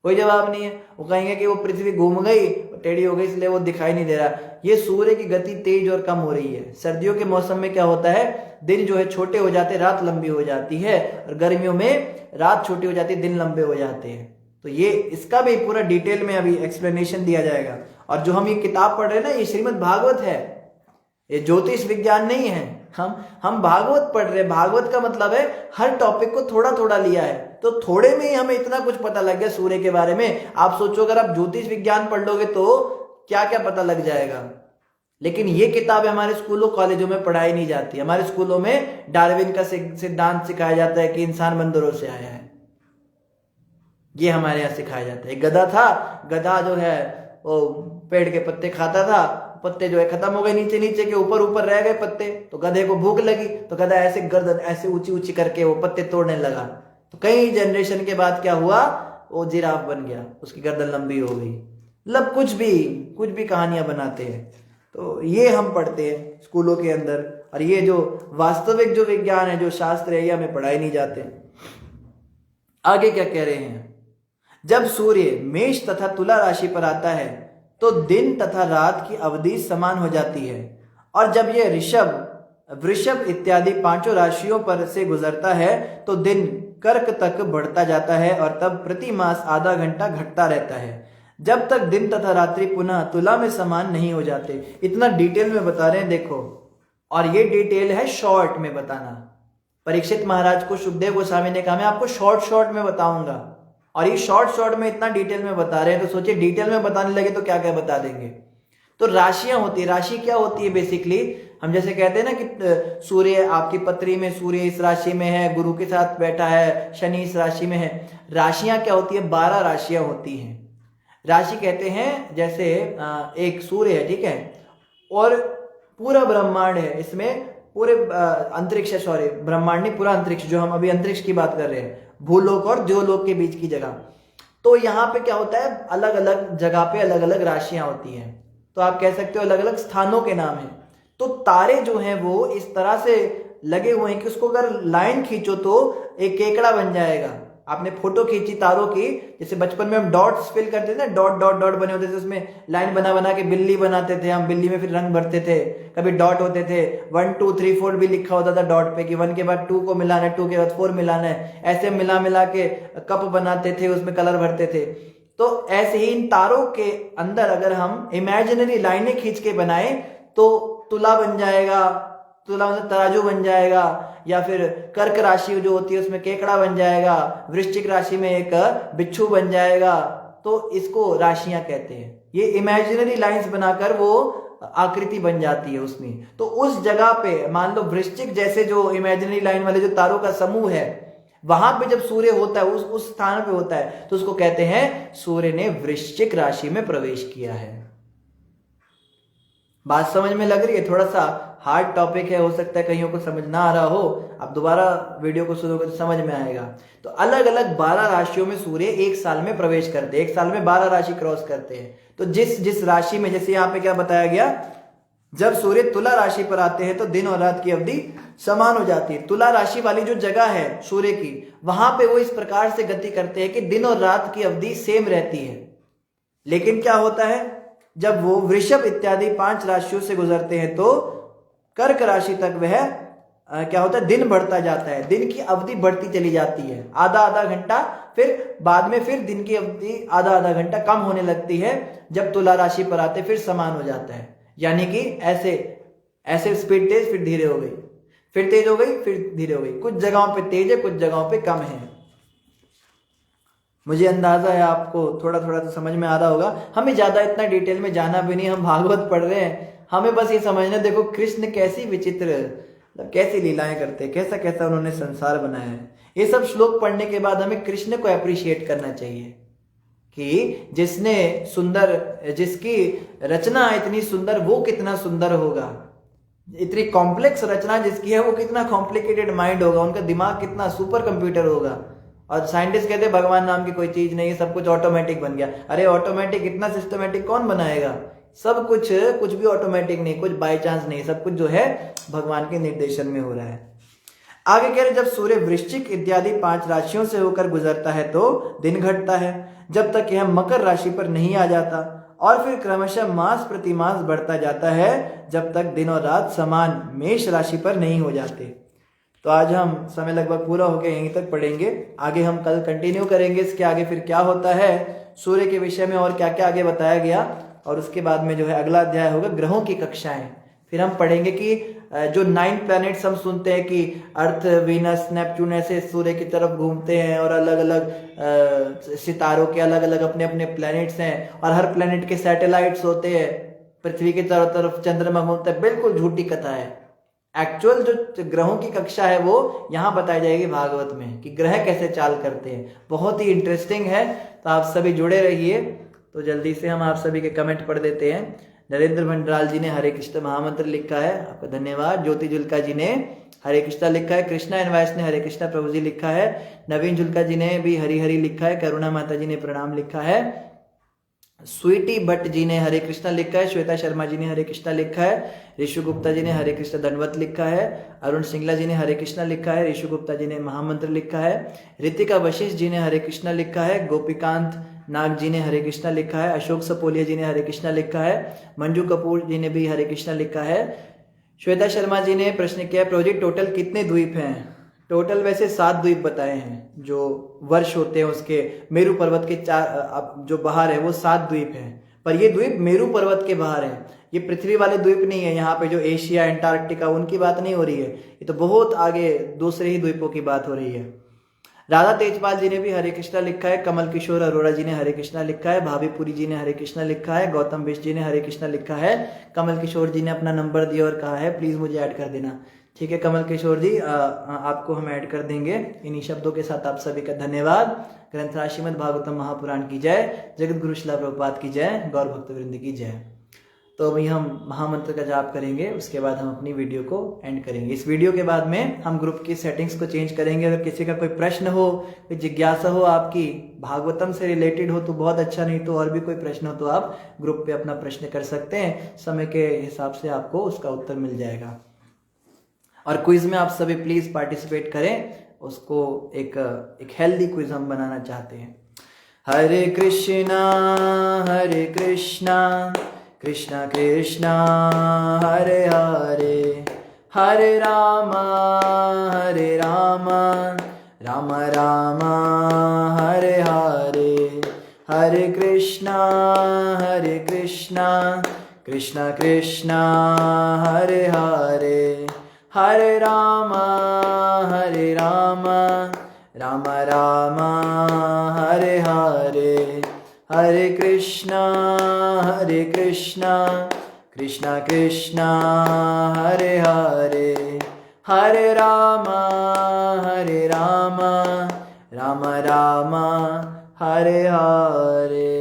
कोई जवाब नहीं है। वो कहेंगे कि वो पृथ्वी घूम गई, टेढ़ी हो गई, इसलिए वो दिखाई नहीं दे रहा। ये सूर्य की गति तेज और कम हो रही है। सर्दियों के मौसम में क्या होता है, दिन जो है छोटे हो जाते, रात लंबी हो जाती है, और गर्मियों में रात छोटी हो जाती है, दिन लंबे हो जाते हैं। तो ये इसका भी पूरा डिटेल में अभी एक्सप्लेनेशन दिया जाएगा। और जो हम ये किताब पढ़ रहे हैं ना, ये श्रीमद् भागवत है, ये ज्योतिष विज्ञान नहीं है। हम भागवत पढ़ रहे हैं। भागवत का मतलब है हर टॉपिक को थोड़ा थोड़ा लिया है, तो थोड़े में ही हमें इतना कुछ पता लग गया सूर्य के बारे में। आप सोचो अगर आप ज्योतिष विज्ञान पढ़ लोगे तो क्या क्या पता लग जाएगा। लेकिन ये किताबें हमारे स्कूलों कॉलेजों में पढ़ाई नहीं जाती। हमारे स्कूलों में डार्विन का सिद्धांत सिखाया जाता है कि इंसान बंदरों से आया है, ये हमारे यहाँ सिखाया जाता है। गधा था, गधा जो है वो पेड़ के पत्ते खाता था, पत्ते जो है खत्म हो गए, नीचे नीचे के ऊपर ऊपर रह गए पत्ते, तो गधे को भूख लगी, तो गधा ऐसे गर्दन ऐसे ऊंची ऊंची करके वो पत्ते तोड़ने लगा। तो कई जनरेशन के बाद क्या हुआ, वो जिराफ बन गया, उसकी गर्दन लंबी हो गई। मतलब कुछ भी कहानियां बनाते हैं। तो ये हम पढ़ते हैं स्कूलों के अंदर, और ये जो वास्तविक जो विज्ञान है, जो शास्त्र है, ये हमें पढ़ाए नहीं जाते। आगे क्या कह रहे हैं, जब सूर्य मेष तथा तुला राशि पर आता है तो दिन तथा रात की अवधि समान हो जाती है, और जब यह ऋषभ, वृषभ इत्यादि पांचों राशियों पर से गुजरता है तो दिन कर्क तक बढ़ता जाता है, और तब प्रति मास आधा घंटा घटता रहता है, जब तक दिन तथा रात्रि पुनः तुला में समान नहीं हो जाते। इतना डिटेल में बता रहे हैं, देखो। और ये डिटेल है शॉर्ट में बताना। परीक्षित महाराज को सुखदेव गोस्वामी ने कहा मैं आपको शॉर्ट में बताऊंगा, और ये शॉर्ट में इतना डिटेल में बता रहे हैं, तो सोचिए डिटेल में बताने लगे तो क्या क्या बता देंगे। तो राशियां होती है, राशि क्या होती है बेसिकली, हम जैसे कहते हैं ना कि सूर्य आपकी पत्री में, सूर्य इस राशि में है, गुरु के साथ बैठा है, शनि इस राशि में है। राशियां क्या होती है, 12 राशियां होती हैं। राशि कहते हैं जैसे एक सूर्य है, ठीक है, और पूरा ब्रह्मांड है, इसमें पूरे अंतरिक्ष, सॉरी ब्रह्मांड नहीं, पूरा अंतरिक्ष, जो हम अभी अंतरिक्ष की बात कर रहे हैं, भूलोक और द्योलोक के बीच की जगह। तो यहाँ पे क्या होता है, अलग अलग जगह पे अलग अलग राशियां होती हैं, तो आप कह सकते हो अलग अलग स्थानों के नाम है। तो तारे जो हैं वो इस तरह से लगे हुए हैं कि उसको अगर लाइन खींचो तो एक केकड़ा बन जाएगा। आपने फोटो खींची तारों की, जैसे बचपन में हम डॉट्स फिल करते थे ना, डॉट डॉट डॉट बने होते थे, उसमें लाइन बना बना के बिल्ली बनाते थे हम, बिल्ली में फिर रंग भरते थे, कभी डॉट होते थे, 1 2 3 4 भी लिखा होता था डॉट पे, कि 1 के बाद 2 को मिलाना है, 2 के बाद 4 मिलाना है, ऐसे मिला मिला के कप बनाते थे, उसमें कलर भरते थे। तो ऐसे ही इन तारों के अंदर अगर हम इमेजिनरी लाइनें खींच के बनाए तो तुला बन जाएगा, तुला मतलब तराजू बन जाएगा, या फिर कर्क राशि जो होती है उसमें केकड़ा बन जाएगा, वृश्चिक राशि में एक बिच्छू बन जाएगा। तो इसको राशियां कहते हैं। ये इमेजिनरी लाइंस बनाकर वो आकृति बन जाती है उसमें। तो उस जगह पे मान लो वृश्चिक जैसे जो इमेजिनरी लाइन वाले जो तारों का समूह है, वहां पे जब सूर्य होता है, उस स्थान पे होता है, तो उसको कहते हैं सूर्य ने वृश्चिक राशि में प्रवेश किया है। बात समझ में लग रही है? थोड़ा सा हार्ड टॉपिक है, हो सकता है कईयों को समझ ना आ रहा हो, आप दोबारा वीडियो को सुनोगे तो समझ में आएगा। तो अलग अलग 12 राशियों में सूर्य एक साल में प्रवेश करते हैं, एक साल में 12 राशि क्रॉस करते हैं। तो जिस राशि में, जैसे यहाँ पे क्या बताया गया, जब सूर्य तुला राशि पर आते हैं तो दिन और रात की अवधि समान हो जाती है। तुला राशि वाली जो जगह है सूर्य की, वहां पे वो इस प्रकार से गति करते हैं कि दिन और रात की अवधि सेम रहती है। लेकिन क्या होता है, जब वो वृषभ इत्यादि 5 राशियों से गुजरते हैं तो कर्क राशि तक वह क्या होता है, दिन बढ़ता जाता है, दिन की अवधि बढ़ती चली जाती है, आधा आधा घंटा, फिर बाद में फिर दिन की अवधि आधा आधा घंटा कम होने लगती है। जब तुला राशि पर आते फिर समान हो जाता है, यानी कि ऐसे ऐसे स्पीड तेज, फिर धीरे हो गई, फिर तेज हो गई, फिर धीरे हो गई। कुछ जगहों पे तेज है, कुछ जगहों पे कम है। मुझे अंदाजा है आपको थोड़ा थोड़ा तो समझ में आ रहा होगा। हमें ज्यादा इतना डिटेल में जाना भी नहीं, हम भागवत पढ़ रहे हैं, हमें बस ये समझना, देखो कृष्ण कैसी विचित्र, मतलब कैसी लीलाएं करते हैं, कैसा कैसा उन्होंने संसार बनाया है। ये सब श्लोक पढ़ने के बाद हमें कृष्ण को अप्रिशिएट करना चाहिए कि जिसने सुंदर, जिसकी रचना इतनी सुंदर, वो कितना सुंदर होगा। इतनी कॉम्प्लेक्स रचना जिसकी है, वो कितना कॉम्प्लिकेटेड माइंड होगा, उनका दिमाग कितना सुपर कंप्यूटर होगा। और साइंटिस्ट कहते हैं भगवान नाम की कोई चीज नहीं है, सब कुछ ऑटोमेटिक बन गया। अरे ऑटोमेटिक, इतना सिस्टमेटिक कौन बनाएगा? सब कुछ भी ऑटोमेटिक नहीं, कुछ बाय चांस नहीं, सब कुछ जो है भगवान के निर्देशन में हो रहा है। आगे कह रहे, जब सूर्य वृश्चिक इत्यादि 5 राशियों से होकर गुजरता है तो दिन घटता है, जब तक यह मकर राशि पर नहीं आ जाता, और फिर क्रमशः मास प्रति मास बढ़ता जाता है, जब तक दिन और रात समान मेष राशि पर नहीं हो जाते। तो आज हम समय लगभग पूरा हो गया, यहीं तक पढ़ेंगे। आगे हम कल कंटिन्यू करेंगे इसके आगे फिर क्या होता है सूर्य के विषय में और क्या क्या आगे बताया गया। और उसके बाद में जो है अगला अध्याय होगा ग्रहों की कक्षाएं। फिर हम पढ़ेंगे कि जो 9 प्लैनेट्स हम सुनते हैं कि अर्थ, वीनस, नेपच्यून ऐसे सूर्य की तरफ घूमते हैं, और अलग अलग सितारों के अलग अलग अपने अपने प्लैनेट्स हैं, और हर प्लैनेट के सैटेलाइट्स होते हैं, पृथ्वी के चारों तरफ चंद्रमा घूमता है। बिल्कुल झूठी कथा है। एक्चुअल जो ग्रहों की कक्षा है वो यहाँ बताई जाएगी भागवत में, कि ग्रह कैसे चाल करते हैं। बहुत ही इंटरेस्टिंग है, तो आप सभी जुड़े रहिए। तो जल्दी से हम आप सभी के कमेंट पढ़ देते हैं। नरेंद्र भंडराल जी ने हरे कृष्ण महामंत्र लिखा है, आपका धन्यवाद। ज्योति जुल्का जी ने हरे कृष्णा लिखा है, कृष्णा इनवाइस ने हरे कृष्णा प्रभु जी लिखा है, नवीन जुल्का जी ने भी हरी हरी लिखा है, करुणा माता जी ने प्रणाम लिखा है, स्वीटी भट्ट जी ने हरे कृष्णा लिखा है, श्वेता शर्मा जी ने हरे कृष्णा लिखा है, ऋषु गुप्ता जी ने हरे कृष्णा दंडवत लिखा है, अरुण सिंगला जी ने हरे कृष्णा लिखा है, ऋषु गुप्ता जी ने महामंत्र लिखा है, रितिका वशिष्ठ जी ने हरे कृष्णा लिखा है, गोपीकांत नाग जी ने हरे कृष्णा लिखा है, अशोक सपोलिया जी ने हरे कृष्णा लिखा है, मंजू कपूर जी ने भी हरे कृष्णा लिखा है। श्वेता शर्मा जी ने प्रश्न किया प्रोजेक्ट टोटल कितने द्वीप हैं? टोटल वैसे 7 द्वीप बताए हैं, जो वर्ष होते हैं उसके मेरू पर्वत के 4 जो बाहर है वो 7 द्वीप हैं, पर ये द्वीप मेरू पर्वत के बाहर है, ये पृथ्वी वाले द्वीप नहीं है। यहाँ पे जो एशिया एंटार्क्टिका उनकी बात नहीं हो रही है, ये तो बहुत आगे दूसरे ही द्वीपों की बात हो रही है। राधा तेजपाल जी ने भी हरे कृष्णा लिखा है, कमल किशोर अरोड़ा जी ने हरे कृष्णा लिखा है, भाभी पुरी जी ने हरे कृष्णा लिखा है, गौतम बिष्ट जी ने हरे कृष्णा लिखा है। कमल किशोर जी ने अपना नंबर दिया और कहा है प्लीज मुझे ऐड कर देना। ठीक है कमल किशोर जी, आपको हम ऐड कर देंगे। इन्हीं शब्दों के साथ आप सभी का धन्यवाद। ग्रंथराज श्रीमद् भागवतम महापुराण की जय, जगत गुरु श्रील प्रभुपाद की जय, गौर भक्त वृंद की जय। तो अभी हम महामंत्र का जाप करेंगे, उसके बाद हम अपनी वीडियो को एंड करेंगे। इस वीडियो के बाद में हम ग्रुप की सेटिंग्स को चेंज करेंगे। अगर किसी का कोई प्रश्न हो, कोई जिज्ञासा हो आपकी भागवतम से रिलेटेड हो तो बहुत अच्छा, नहीं तो और भी कोई प्रश्न हो तो आप ग्रुप पे अपना प्रश्न कर सकते हैं, समय के हिसाब से आपको उसका उत्तर मिल जाएगा। और क्विज में आप सभी प्लीज पार्टिसिपेट करें, उसको एक हेल्दी क्विज हम बनाना चाहते हैं। हरे कृष्णा कृष्णा कृष्णा हरे हरे, हरे राम राम राम हरे हरे, हरे कृष्णा कृष्णा कृष्णा हरे हरे, हरे राम राम राम हरे हरे, हरे कृष्णा कृष्णा कृष्णा हरे हरे, हरे राम राम राम हरे हरे।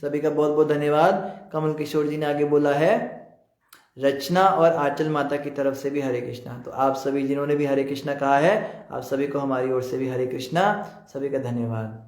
सभी का बहुत बहुत धन्यवाद। कमल किशोर जी ने आगे बोला है रचना और आंचल माता की तरफ से भी हरे कृष्णा। तो आप सभी जिन्होंने भी हरे कृष्णा कहा है, आप सभी को हमारी ओर से भी हरे कृष्णा। सभी का धन्यवाद।